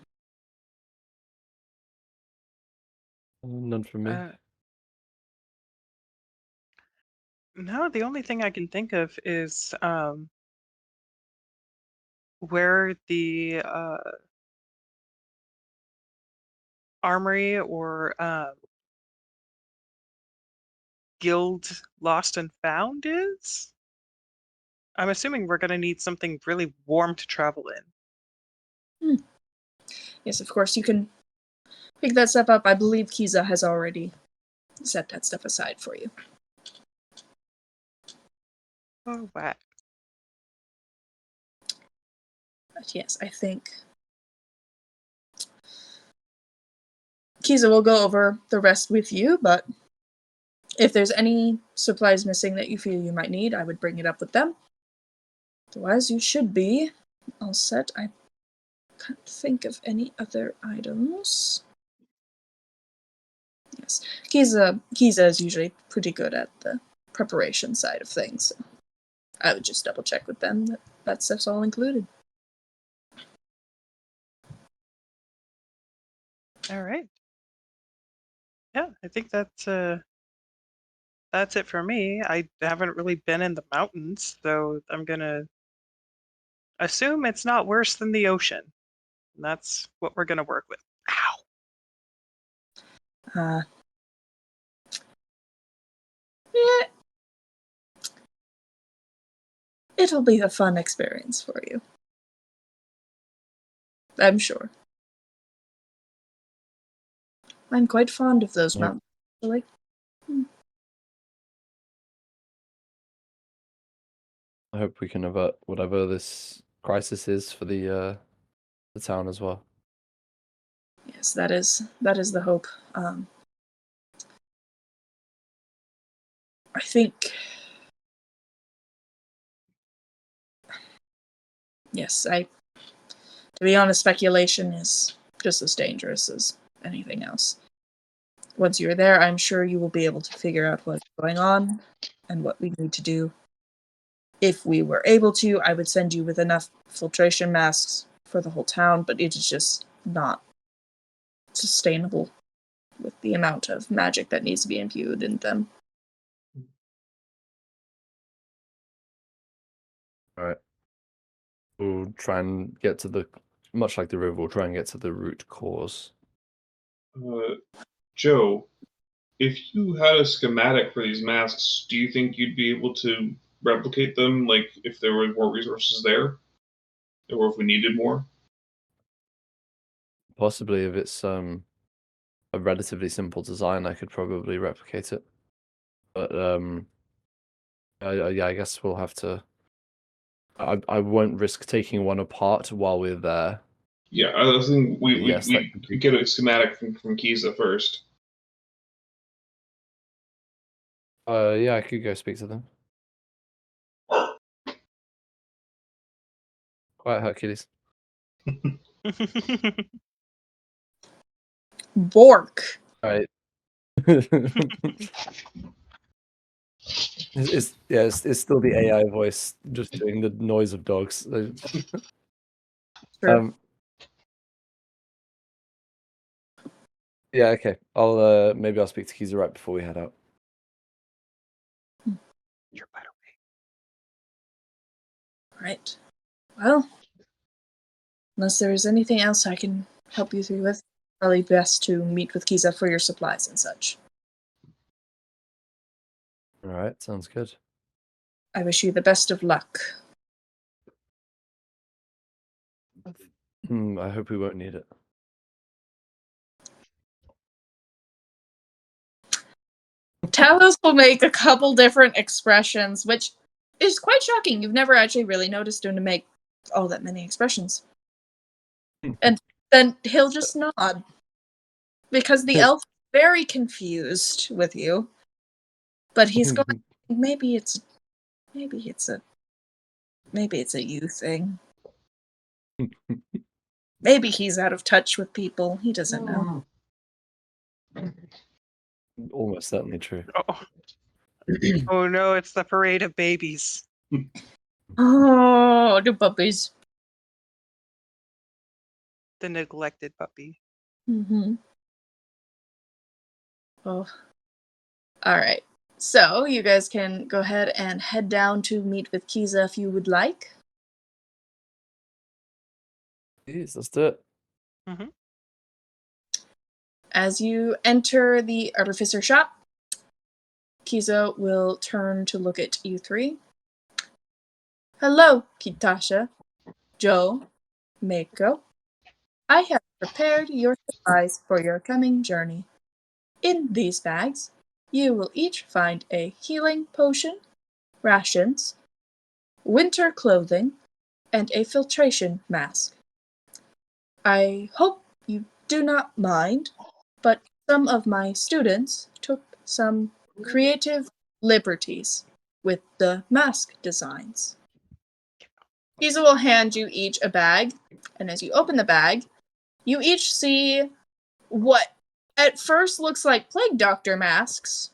None from me. No, the only thing I can think of is where the armory or guild lost and found is. I'm assuming we're going to need something really warm to travel in. Yes, of course, you can pick that stuff up. I believe Kiza has already set that stuff aside for you. Oh, wow. But yes, I think Kiza will go over the rest with you, but if there's any supplies missing that you feel you might need, I would bring it up with them. Otherwise, you should be all set. I can't think of any other items. Yes, Kiza is usually pretty good at the preparation side of things. So I would just double check with them that that stuff's all included. All right. Yeah, I think that's it for me. I haven't really been in the mountains, so I'm gonna assume it's not worse than the ocean. And that's what we're gonna work with. Ow. Yeah, it'll be a fun experience for you. I'm sure. I'm quite fond of those mountains, actually. I hope we can avert whatever this crisis is for the town as well. Yes, that is the hope. I think. Yes, to be honest, speculation is just as dangerous as anything else. Once you're there, I'm sure you will be able to figure out what's going on and what we need to do. If we were able to, I would send you with enough filtration masks for the whole town, but it is just not sustainable with the amount of magic that needs to be imbued in them. All right. We'll try and get to much like the river, we'll try and get to the root cause. Joe, if you had a schematic for these masks, do you think you'd be able to replicate them, like if there were more resources there? Or if we needed more? Possibly if it's a relatively simple design, I could probably replicate it. But yeah, I guess we'll have to. I won't risk taking one apart while we're there. Yeah, I was thinking Yes, that we could be. get a schematic from Kiza first. Yeah, I could go speak to them. Quiet, Hercules. Bork! All right. It's still the AI voice just doing the noise of dogs. True. Yeah, okay. Maybe I'll speak to Kiza right before we head out. You're better. Right. Well, unless there is anything else I can help you through with, probably best to meet with Kiza for your supplies and such. All right, sounds good. I wish you the best of luck. I hope we won't need it. Talos will make a couple different expressions, which is quite shocking. You've never actually really noticed him to make all that many expressions. And then he'll just nod. Because the elf is very confused with you. But he's going, maybe it's a you thing. Maybe he's out of touch with people. He doesn't know. Almost certainly true. Oh. Oh no, it's the parade of babies. Oh, the puppies. The neglected puppy. Mm-hmm. Oh. Alright. So, you guys can go ahead and head down to meet with Kiza if you would like. Please, let's do it. Mm-hmm. As you enter the artificer shop, Kiza will turn to look at you three. Hello, Kitasha, Joe, Mako. I have prepared your supplies for your coming journey. In these bags, you will each find a healing potion, rations, winter clothing, and a filtration mask. I hope you do not mind, but some of my students took some creative liberties with the mask designs. Giza will hand you each a bag, and as you open the bag, you each see what at first looks like plague doctor masks,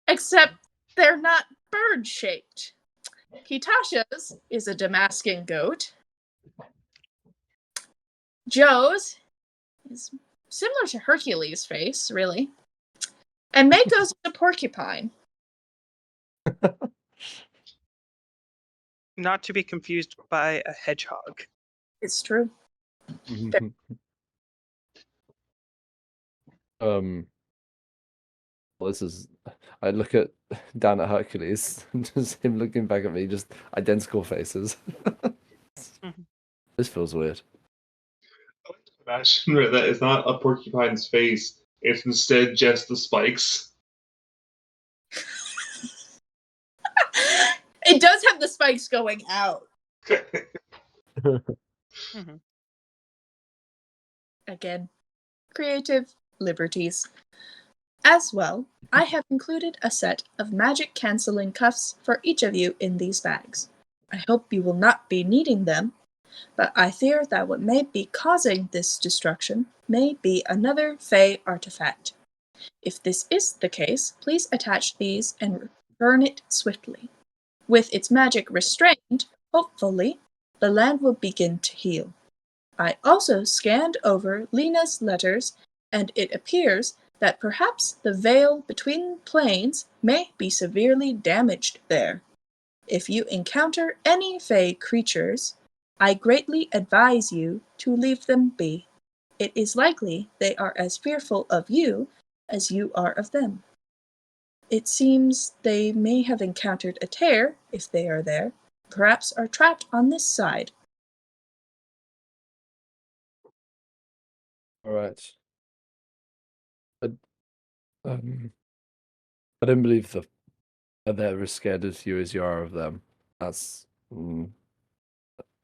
except they're not bird-shaped. Kitasha's is a Damascus goat. Joe's is similar to Hercules' face, really. And Mako's is a porcupine. Not to be confused by a hedgehog. It's true. Well, this is. I look at down at Hercules, just him looking back at me, just identical faces. Mhm. This feels weird. I like to imagine that it's not a porcupine's face; it's instead just the spikes. It does have the spikes going out. Mhm. Again, creative liberties. As well, I have included a set of magic cancelling cuffs for each of you in these bags. I hope you will not be needing them, but I fear that what may be causing this destruction may be another Fey artifact. If this is the case, please attach these and return it swiftly. With its magic restrained, hopefully, the land will begin to heal. I also scanned over Lena's letters, and it appears that perhaps the veil between planes may be severely damaged there. If you encounter any Fey creatures, I greatly advise you to leave them be. It is likely they are as fearful of you as you are of them. It seems they may have encountered a tear, if they are there, perhaps are trapped on this side. All right. I don't believe they're as scared as you are of them. That's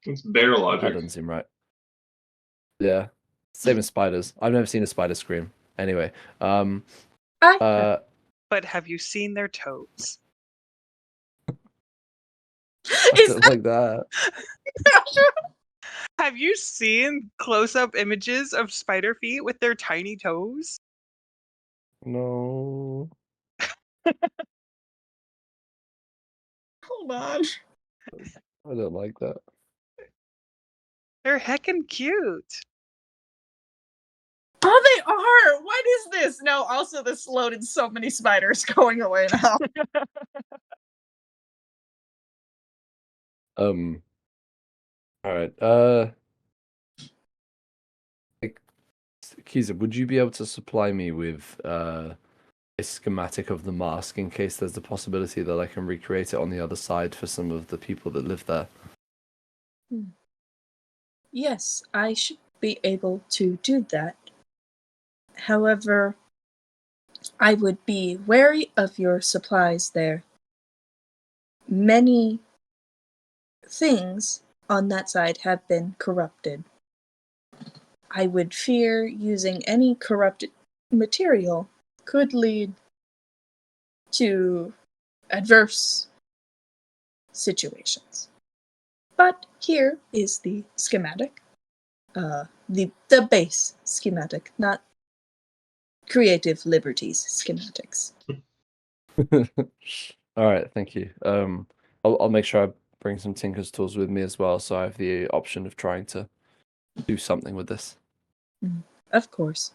It's bear that logic. doesn't seem right. Yeah, same as spiders. I've never seen a spider scream. Anyway, I But have you seen their toes? I Is don't like that. Have you seen close-up images of spider feet with their tiny toes? No, Hold on. I don't like that. They're heckin' cute. Oh, they are! What is this? No, also this loaded so many spiders going away now. All right. Kiza, would you be able to supply me with a schematic of the mask in case there's the possibility that I can recreate it on the other side for some of the people that live there? Yes, I should be able to do that. However, I would be wary of your supplies there. Many things on that side have been corrupted. I would fear using any corrupted material could lead to adverse situations. But here is the schematic. The base schematic, not creative liberties schematics. All right, thank you. I'll make sure I bring some Tinker's tools with me as well, so I have the option of trying to do something with this. Of course.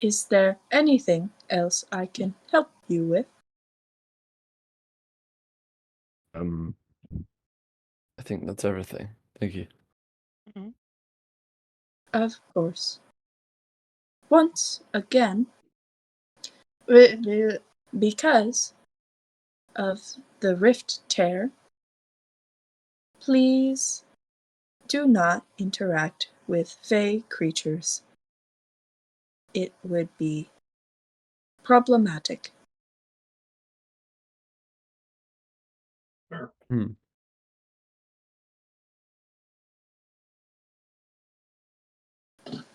Is there anything else I can help you with? I think that's everything. Thank you. Mhm. Of course. Once again, because of the rift tear, please do not interact with fey creatures. It would be problematic. Hmm.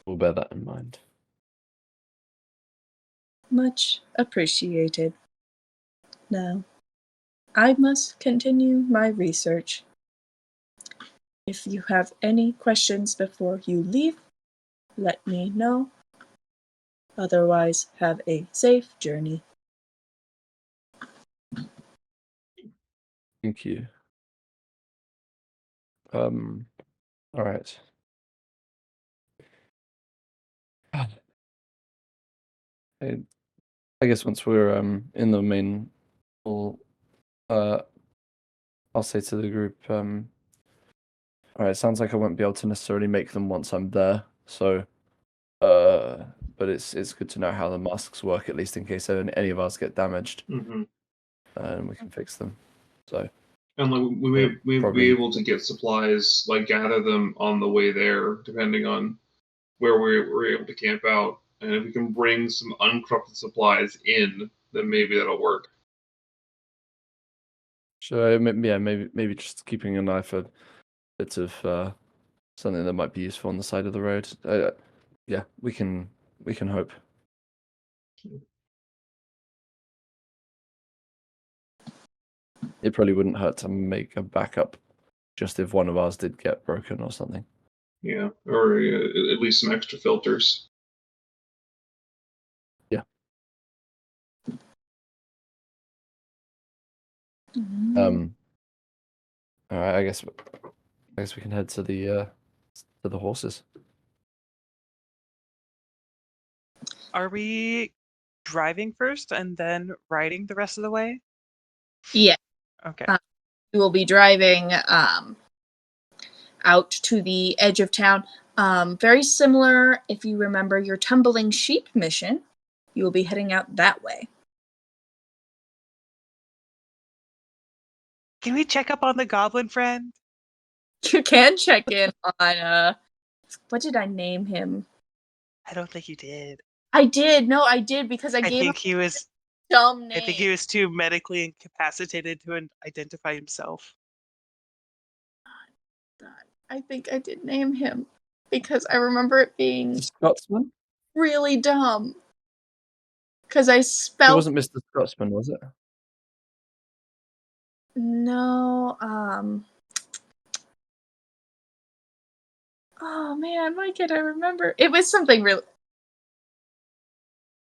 We'll bear that in mind. Much appreciated. Now, I must continue my research. If you have any questions before you leave, let me know. Otherwise, have a safe journey. Thank you. All right. I, I guess once we're in the main hall, I'll say to the group, all right, it sounds like I won't be able to necessarily make them once I'm there, so but it's good to know how the masks work, at least in case any of us get damaged, Mm-hmm. and we can fix them. So And like we may probably be able to get supplies, like gather them on the way there, depending on where we're able to camp out. And if we can bring some uncorrupted supplies in, then maybe that'll work. so yeah, maybe just keeping an eye for bits of something that might be useful on the side of the road. Yeah, we can hope. It probably wouldn't hurt to make a backup, just if one of ours did get broken or something. Yeah, or at least some extra filters. Yeah. Mm. All right. I guess we can head to the horses. Are we driving first and then riding the rest of the way? Yeah, Okay. you will be driving out to the edge of town. Very similar, if you remember your tumbling sheep mission, you will be heading out that way. Can we check up on the goblin friend? You can check in on what did I name him? I don't think you did. I did. No, I did because I gave him think he was. a dumb name. I think he was too medically incapacitated to identify himself. God, I think I did name him because I remember it being Scotsman? really dumb. Because I It spelled wasn't Mr. Scotsman, was it? no. Oh man, why can't I remember? It was something really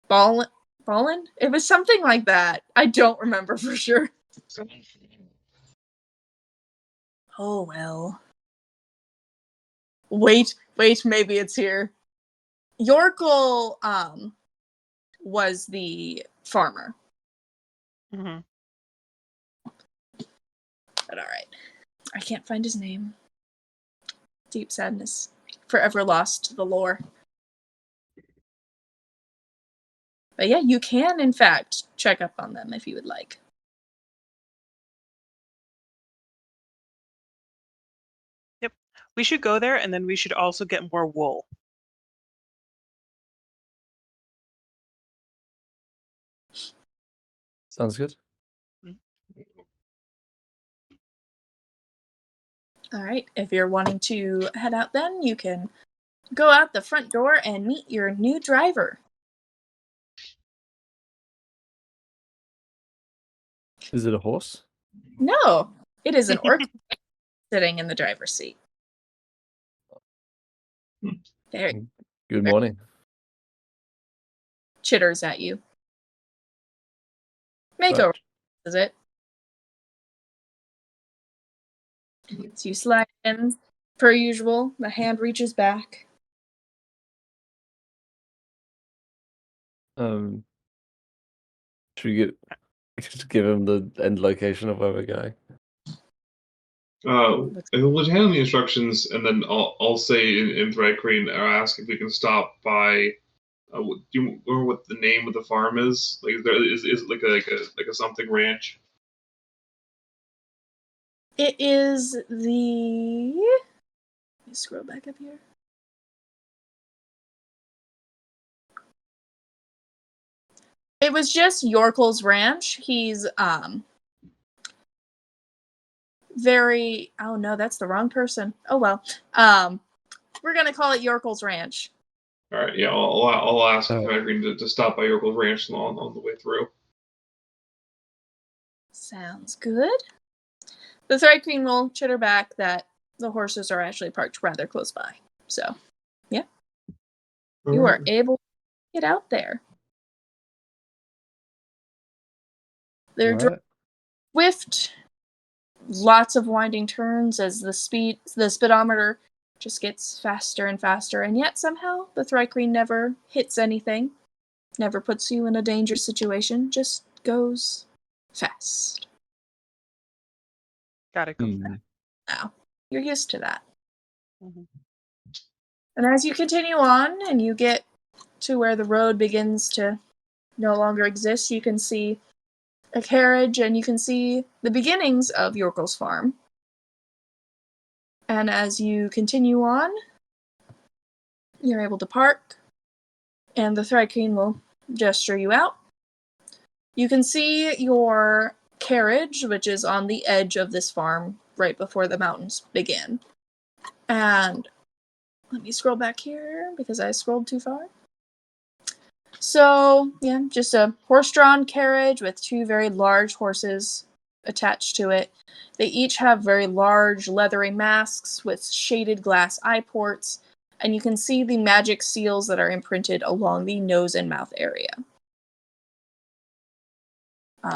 Ballin. Ballin? It was something like that. I don't remember for sure. Oh well. Wait, maybe it's here. Yorkel was the farmer. Mm-hmm. But alright. I can't find his name. Deep sadness. Forever lost to the lore. But yeah, you can in fact check up on them if you would like. Yep. We should go there, and then we should also get more wool. Sounds good. Alright, if you're wanting to head out then, you can go out the front door and meet your new driver. Is it a horse? No, it is an orc sitting in the driver's seat. There, Good morning. chitters at you. Make Right. a is it? So you slide in, per usual. The hand reaches back. Should we just give him the end location of where we're going? We'll hand him the instructions, and then I'll say in Threadcreen, or ask if we can stop by. Do you remember what the name of the farm is? Like, is it like a something ranch? It is the. Let me scroll back up here. It was just Yorkel's ranch. He's very. Oh no, that's the wrong person. Oh well. We're gonna call it Yorkel's ranch. All right, yeah, I'll ask Oh. Threadcreen to stop by Yorkel's ranch on the way through. Sounds good. The Threadcreen will chitter back that the horses are actually parked rather close by. So, yeah. You are able to get out there. They're swift, lots of winding turns as the speedometer just gets faster and faster, and yet somehow the Threadcreen never hits anything, never puts you in a dangerous situation, just goes fast. Gotta go fast. Now, you're used to that. Mhm. And as you continue on and you get to where the road begins to no longer exist, you can see a carriage and you can see the beginnings of Yorkel's farm. And as you continue on, you're able to park, and the Threadcreen will gesture you out. You can see your carriage, which is on the edge of this farm right before the mountains begin. And let me scroll back here because I scrolled too far. So, yeah, just a horse-drawn carriage with two very large horses attached to it. They each have very large leathery masks with shaded glass eye ports, and you can see the magic seals that are imprinted along the nose and mouth area.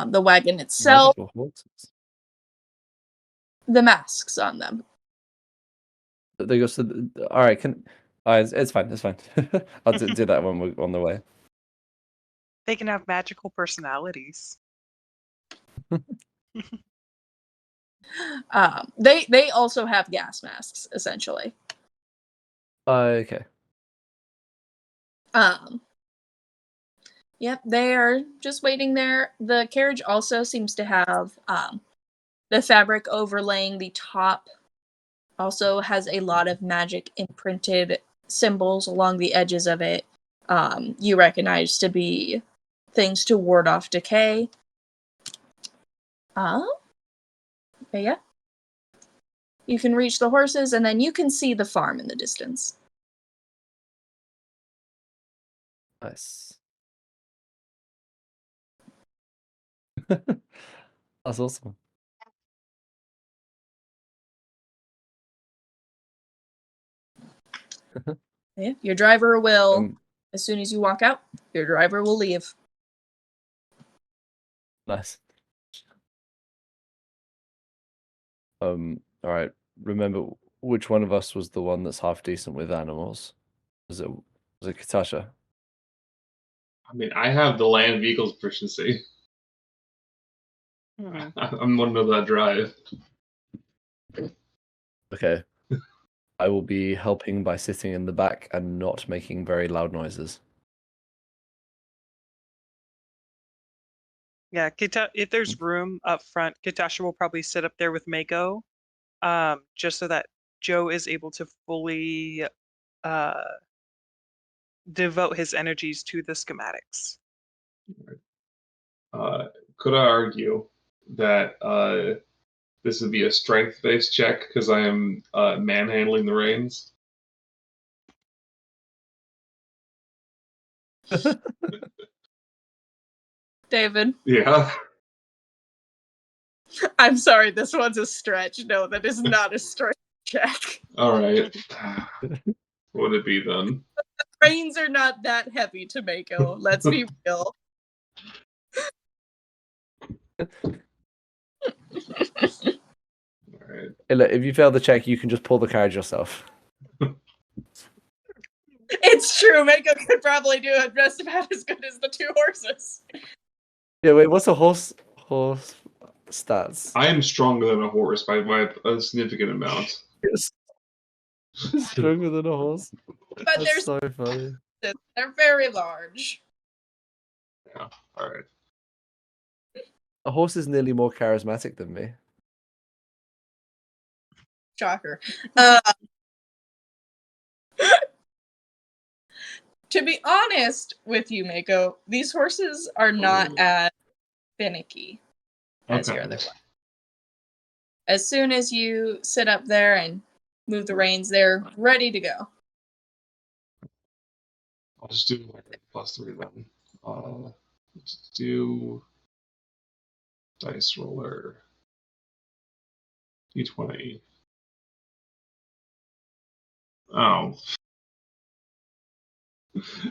The wagon itself, the masks on them. They go. All right. It's fine. It's fine. I'll do that when we're on the way. They can have magical personalities. They also have gas masks, essentially. Okay. Yep, they are just waiting there. The carriage also seems to have the fabric overlaying the top. Also has a lot of magic imprinted symbols along the edges of it. You recognize to be things to ward off decay. But yeah. You can reach the horses, and then you can see the farm in the distance. Nice. That's awesome. Yeah, your driver will, as soon as you walk out, your driver will leave. Nice. All right. Remember which one of us was the one that's half decent with animals? Was it Katasha? I mean, I have the land vehicles proficiency. I'm one of that drive. Okay. I will be helping by sitting in the back and not making very loud noises. Yeah, if there's room up front, Katasha will probably sit up there with Mako, just so that Joe is able to fully devote his energies to the schematics. Could I argue that this would be a strength-based check because I am manhandling the reins? David. Yeah. I'm sorry, this one's a stretch. No, that is not a strength check. All right. What would it be then? The reins are not that heavy to Mako. Let's be real. All right. Hey, look, if you fail the check, you can just pull the carriage yourself. It's true. Mako could probably do it just about as good as the 2 horses. Yeah, wait, what's a horse stats? I am stronger than a horse by a significant amount. It's stronger than a horse. But That's they're so funny. they're very large. Yeah. All right. A horse is nearly more charismatic than me. Shocker. To be honest with you, Mako, these horses are not as finicky as your other one. As soon as you sit up there and move the reins, they're ready to go. I'll just do like a +3 then. Let's do dice roller. D20. Oh.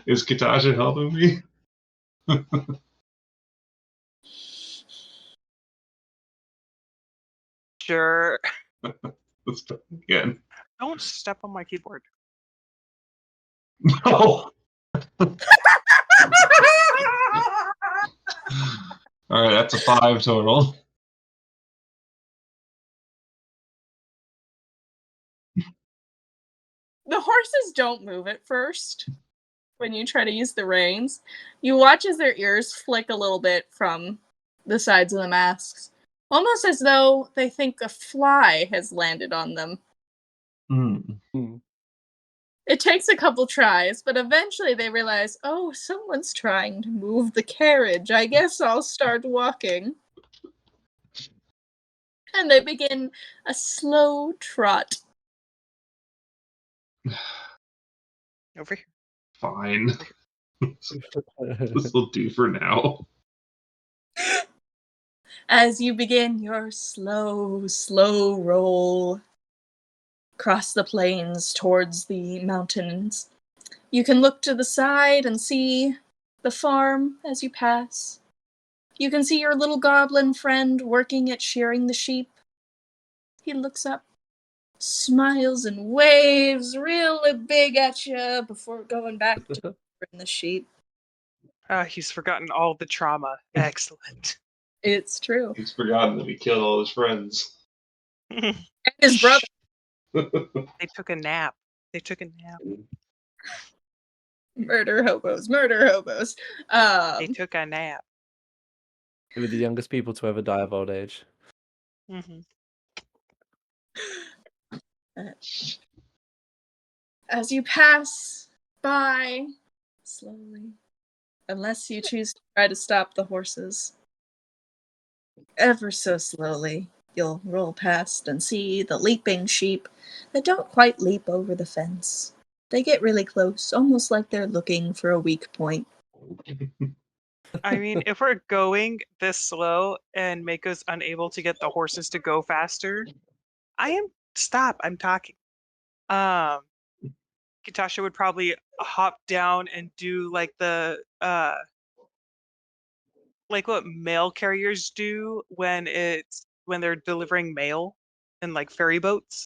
Is Katasha helping me? Sure. Let's try again. Don't step on my keyboard. No. All right, that's a 5 total. The horses don't move at first when you try to use the reins. You watch as their ears flick a little bit from the sides of the masks, almost as though they think a fly has landed on them. Mm. It takes a couple tries, but eventually they realize, oh, someone's trying to move the carriage. I guess I'll start walking. And they begin a slow trot. Over here. Fine. This will do for now. As you begin your slow, slow roll across the plains towards the mountains, you can look to the side and see the farm as you pass. You can see your little goblin friend working at shearing the sheep. He looks up, smiles and waves really big at you before going back to shearing the sheep. He's forgotten all the trauma. Excellent. It's true. He's forgotten that he killed all his friends. And his brother. They took a nap. Murder hobos, murder hobos. They took a nap. They were the youngest people to ever die of old age. Mm-hmm. As you pass by slowly, unless you choose to try to stop the horses, ever so slowly, you'll roll past and see the leaping sheep that don't quite leap over the fence. They get really close, almost like they're looking for a weak point. I mean, if we're going this slow and Mako's unable to get the horses to go faster, stop, I'm talking. Katasha would probably hop down and do like the like what mail carriers do when they're delivering mail in like ferry boats,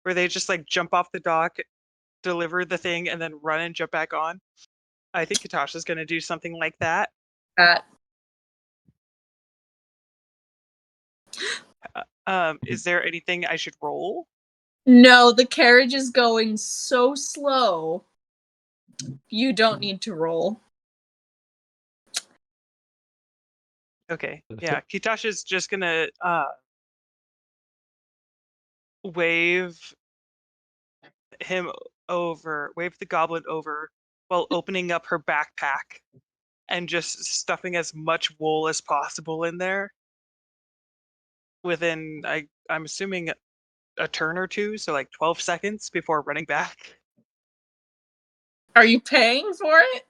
where they just like jump off the dock, deliver the thing, and then run and jump back on. I think Katasha's gonna do something like that. Is there anything I should roll? No, the carriage is going so slow. You don't need to roll. Okay, yeah. Katasha's just gonna wave the goblin over while opening up her backpack and just stuffing as much wool as possible in there within I'm assuming a turn or two, so like 12 seconds before running back. Are you paying for it?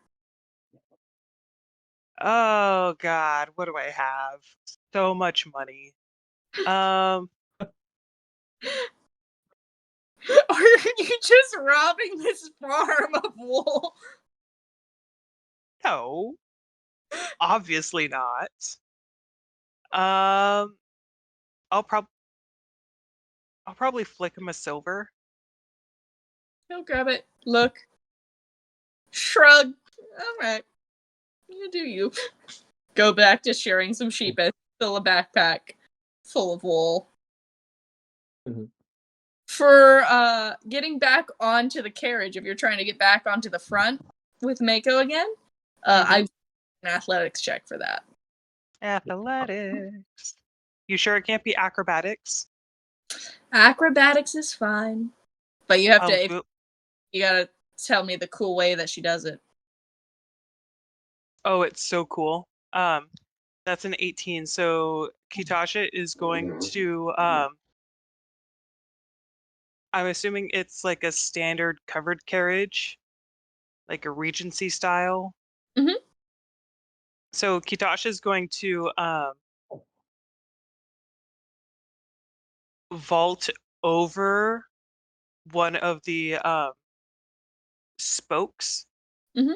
Oh god, what do I have? So much money. Or are you just robbing this farm of wool? No. Obviously not. I'll probably flick him a silver. He'll grab it. Look. Shrug. All right. You do you. Go back to shearing some sheep and fill a backpack full of wool. Mhm. For getting back onto the carriage, if you're trying to get back onto the front with Mako again, I an athletics check for that. Athletics. You sure it can't be acrobatics? Acrobatics is fine, but you have Oh, to. You gotta tell me the cool way that she does it. oh, it's so cool. That's an 18. So Kitasha is going to I'm assuming it's like a standard covered carriage, like a Regency style. Mhm. So Kitasha is going to vault over one of the spokes Mhm.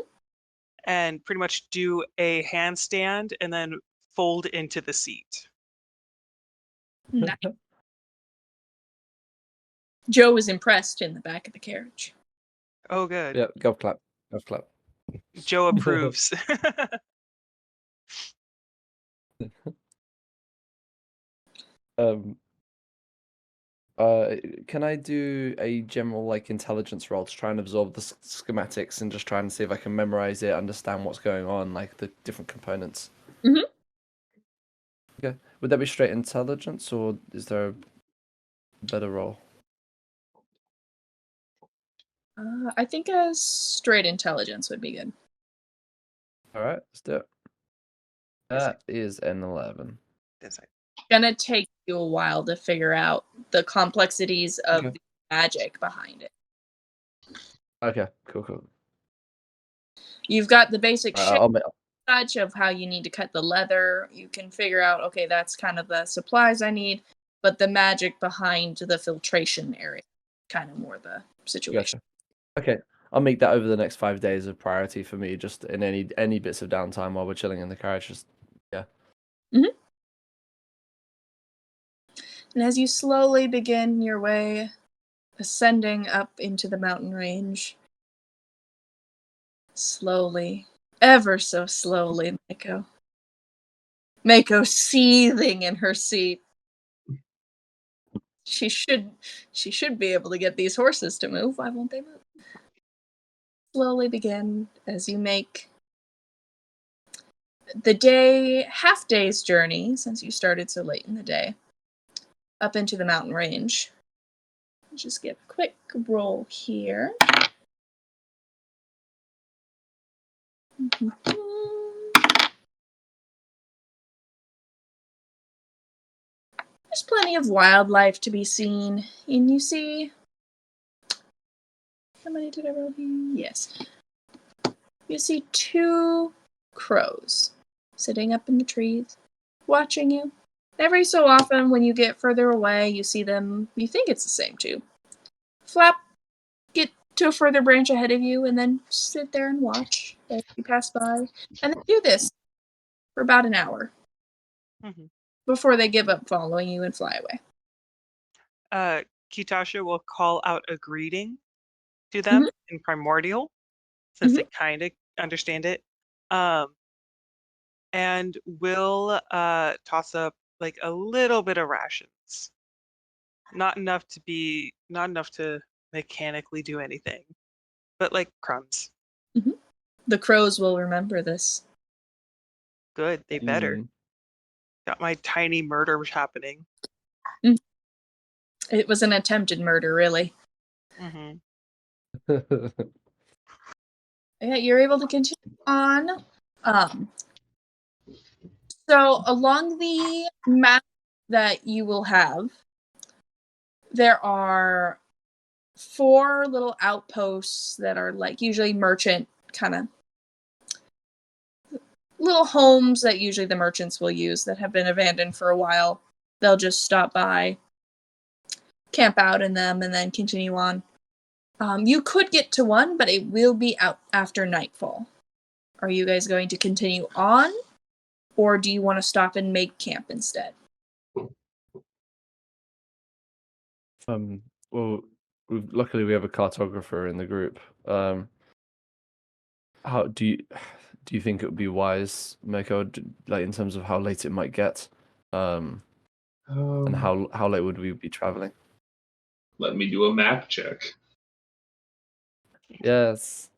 and pretty much do a handstand and then fold into the seat. Nice. Joe was impressed in the back of the carriage. Oh, good. Yeah, golf clap. Golf clap. Joe approves. Um, can I do a general like intelligence roll to try and absorb the schematics and just try and see if I can memorize it, understand what's going on, like the different components? Mhm. Okay. Would that be straight intelligence, or is there a better roll? I think a straight intelligence would be good. All right, let's do it. That is an 11. Gonna take you a while to figure out the complexities of Okay. the magic behind it. Okay, cool. You've got the basic All right, shape I'll make. touch of how you need to cut the leather. You can figure out, okay, that's kind of the supplies I need, but the magic behind the filtration area, kind of more the situation. Gotcha. Okay, I'll make that over the next 5 days a priority for me. Just in any bits of downtime while we're chilling in the carriage. Just yeah. Mhm. And as you slowly begin your way ascending up into the mountain range, slowly, ever so slowly, Mako seething in her seat. She should be able to get these horses to move. Why won't they move? Slowly begin as you make the half day's journey, since you started so late in the day, up into the mountain range. Just get a quick roll here. There's plenty of wildlife to be seen, and you see. How many did I roll here? Yes. You see 2 crows sitting up in the trees, watching you. Every so often, when you get further away, you see them, you think it's the same 2. Flap, get to a further branch ahead of you, and then sit there and watch as you pass by. And they do this for about an hour before they give up following you and fly away. Kitasha will call out a greeting to them Mhm. in primordial, since they Mhm. kind of understand it. And will toss up like a little bit of rations. Not enough to mechanically do anything, but like crumbs. The crows will remember this. Good, they better. Mm. Got my tiny murder happening. It was an attempted murder, really. Yeah, you're able to continue on. So along the map that you will have, there are 4 little outposts that are like usually merchant kind of little homes that usually the merchants will use that have been abandoned for a while. They'll just stop by, camp out in them, and then continue on. You could get to one, but it will be out after nightfall. Are you guys going to continue on, or do you want to stop and make camp instead? Well, luckily we have a cartographer in the group. how do you think it would be wise, Mako, like in terms of how late it might get, and how late would we be traveling? Let me do a map check. Yes.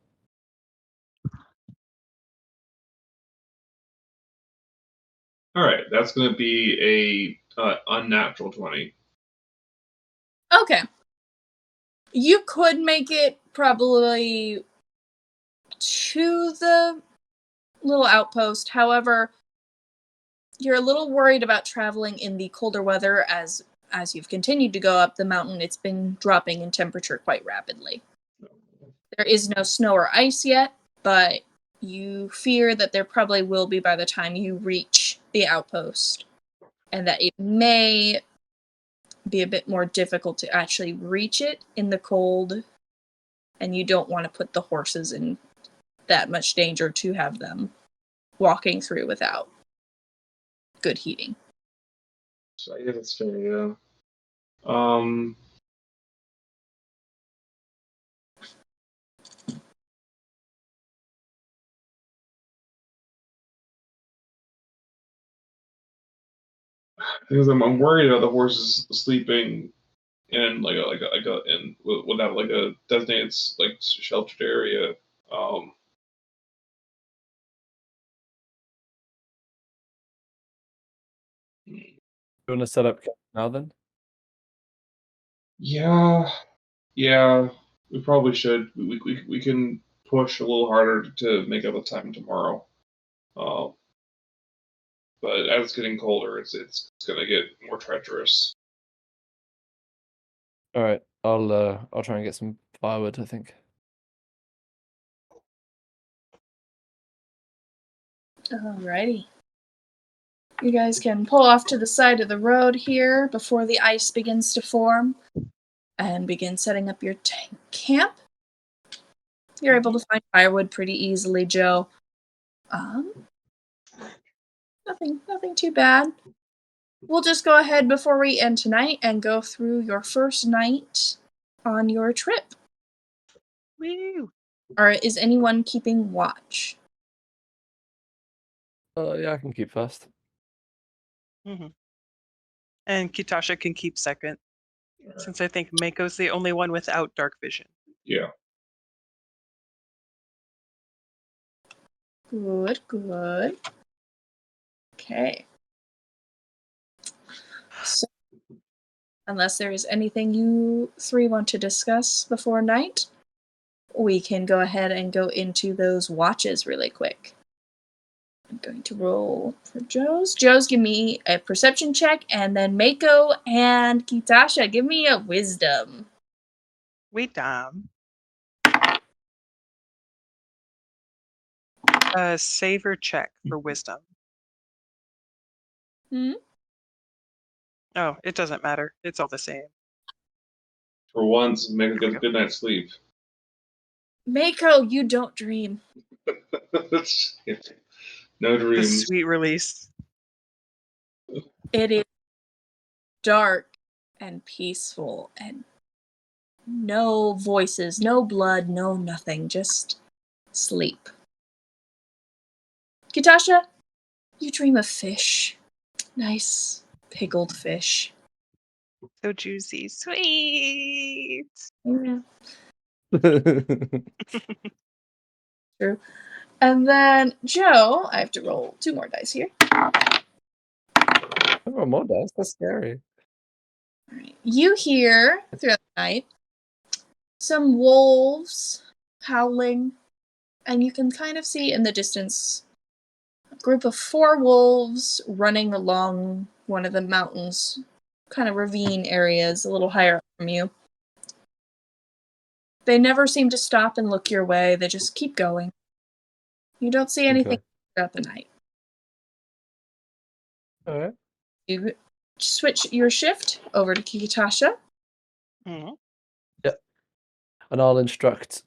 All right, that's going to be a unnatural 20. Okay. You could make it probably to the little outpost. However, you're a little worried about traveling in the colder weather as you've continued to go up the mountain. It's been dropping in temperature quite rapidly. There is no snow or ice yet, but you fear that there probably will be by the time you reach the outpost, and that it may be a bit more difficult to actually reach it in the cold, and you don't want to put the horses in that much danger to have them walking through without good heating. So I guess that's fair, yeah. Um, because I'm worried about the horses sleeping in without like a designated like sheltered area. Um, You want to set up camp now then? yeah, we probably should. We can push a little harder to make up the time tomorrow. Um, but as it's getting colder, it's gonna get more treacherous. All right. I'll try and get some firewood, I think. Alrighty. You guys can pull off to the side of the road here before the ice begins to form and begin setting up your camp. You're able to find firewood pretty easily, Joe. Nothing too bad. We'll just go ahead before we end tonight and go through your first night on your trip. Woo! Or is anyone keeping watch? Yeah, I can keep first. Mm-hmm. And Kitasha can keep second, since I think Mako's the only one without dark vision. Yeah. Good. Okay. So, unless there is anything you three want to discuss before night, we can go ahead and go into those watches really quick. I'm going to roll for Joe's. Joe's, give me a perception check, and then Mako and Kitasha, give me a wisdom. Wait, save or check for wisdom. Oh, it doesn't matter. It's all the same. For once, make a good night's sleep. Mako, you don't dream. No The dreams. sweet release. It is dark and peaceful and no voices, no blood, no nothing, just sleep. Kitasha, you dream of fish. Nice pickled fish. So juicy. Sweet. Yeah. True. And then Joe, I have to roll 2 more dice here. Oh, more dice. That's scary. All right. You hear throughout the night some wolves howling, and you can kind of see in the distance a group of 4 wolves running along one of the mountains, kind of ravine areas a little higher up from you. They never seem to stop and look your way. They just keep going. You don't see anything throughout the night. All right. You switch your shift over to Kitasha. Mm-hmm. Yep. And I'll instruct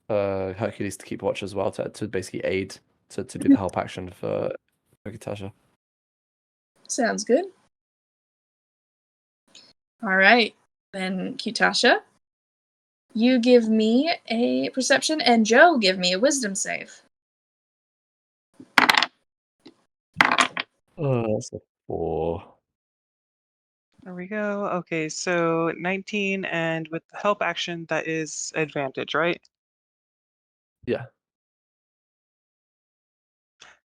Hercules to keep watch as well to basically aid to do the help action for Kitasha. Sounds good. All right. Then Kitasha, You give me a perception, and Joe give me a wisdom save. Oh, that's a 4. There we go. Okay, so 19, and with the help action, that is advantage, right? Yeah.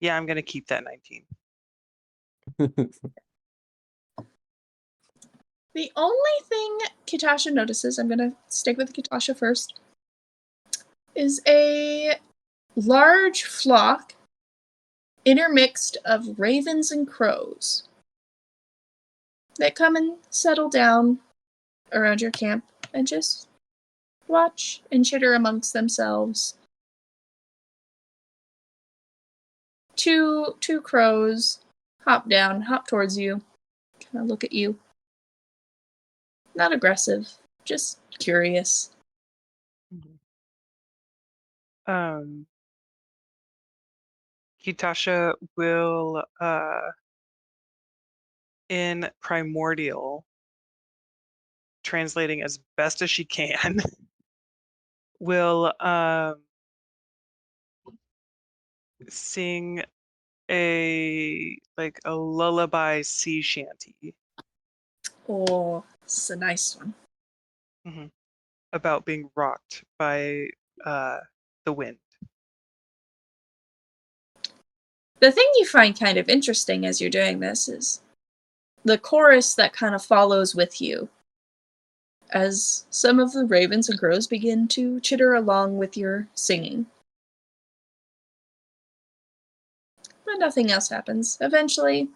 Yeah, I'm gonna keep that 19. The only thing Kitasha notices, I'm going to stick with Kitasha first, is a large flock intermixed of ravens and crows that come and settle down around your camp and just watch and chitter amongst themselves. Two crows hop down, hop towards you, kind of look at you. Not aggressive, just curious. Kitasha will, in Primordial, translating as best as she can, will sing a lullaby sea shanty. Oh, it's a nice one. About being rocked by the wind. The thing you find kind of interesting as you're doing this is the chorus that kind of follows with you as some of the ravens and crows begin to chitter along with your singing. But nothing else happens. Eventually,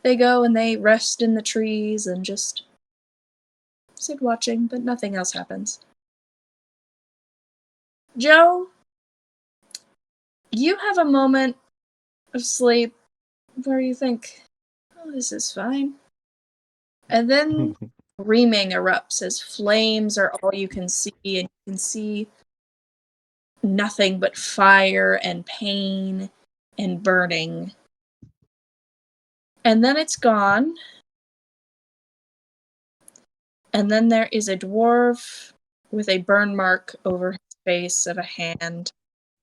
they go and they rest in the trees and just sit watching, but nothing else happens. Joe, you have a moment of sleep where you think, oh, this is fine. And then screaming erupts as flames are all you can see, and you can see nothing but fire and pain and burning. And then it's gone. And then there is a dwarf with a burn mark over his face of a hand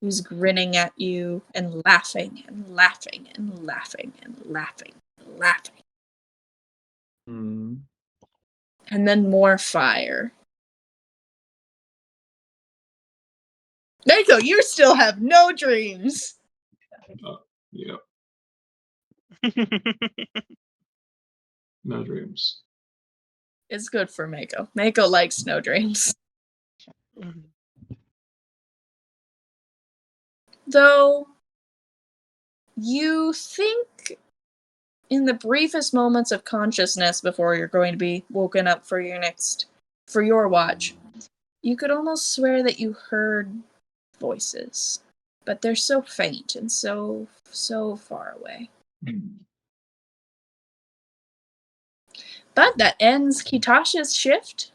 who's grinning at you and laughing and laughing and laughing and laughing and laughing. Hmm. And then more fire. Nico, you still have no dreams. Yeah, no dreams. It's good for Mako. Mako likes no dreams. Though, you think in the briefest moments of consciousness before you're going to be woken up for your watch, you could almost swear that you heard voices. But they're so faint and so far away. But that ends Kitasha's shift.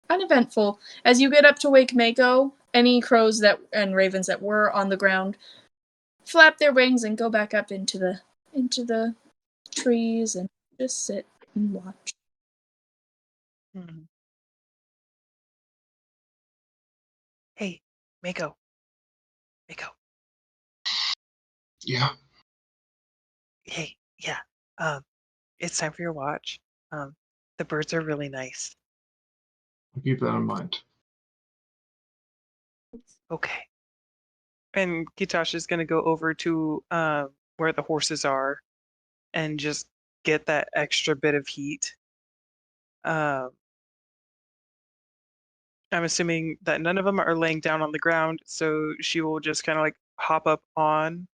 Uneventful. As you get up to wake Mako, any crows and ravens that were on the ground flap their wings and go back up into the trees and just sit and watch. Hey, Mako. Mako. Yeah. Hey, yeah. It's time for your watch. The birds are really nice. I'll keep that in mind. Okay. And Kitasha's gonna go over to where the horses are and just get that extra bit of heat. I'm assuming that none of them are laying down on the ground, so she will just kind of like hop up on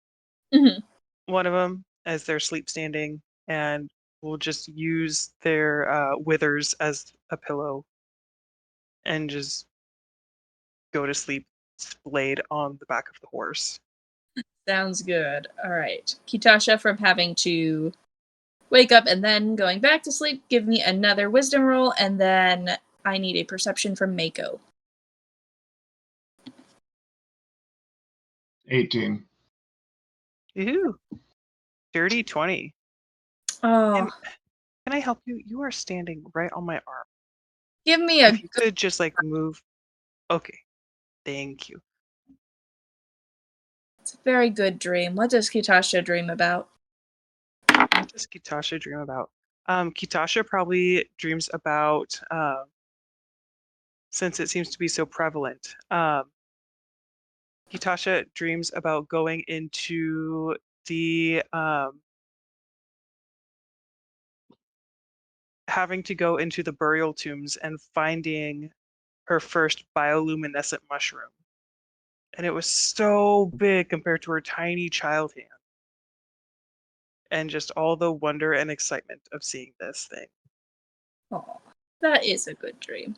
one of them as they're sleep standing, and we'll just use their withers as a pillow and just go to sleep splayed on the back of the horse. Sounds good. Alright. Kitasha, from having to wake up and then going back to sleep, give me another wisdom roll, and then I need a perception from Mako. 18. Ooh. Dirty 20. Oh. And can I help you? You are standing right on my arm. Give me a If you could just like move. Okay. Thank you. It's a very good dream. What does Kitasha dream about? What does Kitasha dream about? Kitasha probably dreams about, since it seems to be so prevalent, Kitasha dreams about going into the, having to go into the burial tombs and finding her first bioluminescent mushroom. And it was so big compared to her tiny child hand. And just all the wonder and excitement of seeing this thing. Oh, that is a good dream.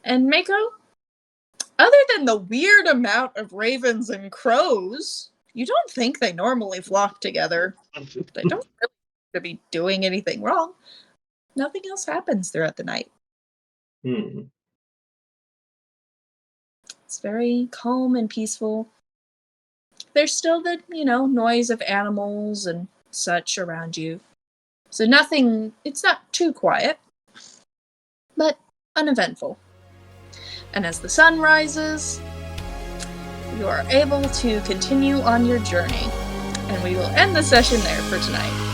And Mako, other than the weird amount of ravens and crows, you don't think they normally flock together. They don't really seem to be doing anything wrong. Nothing else happens throughout the night. It's very calm and peaceful. There's still the, noise of animals and such around you. So it's not too quiet, but uneventful. And as the sun rises, you are able to continue on your journey. And we will end the session there for tonight.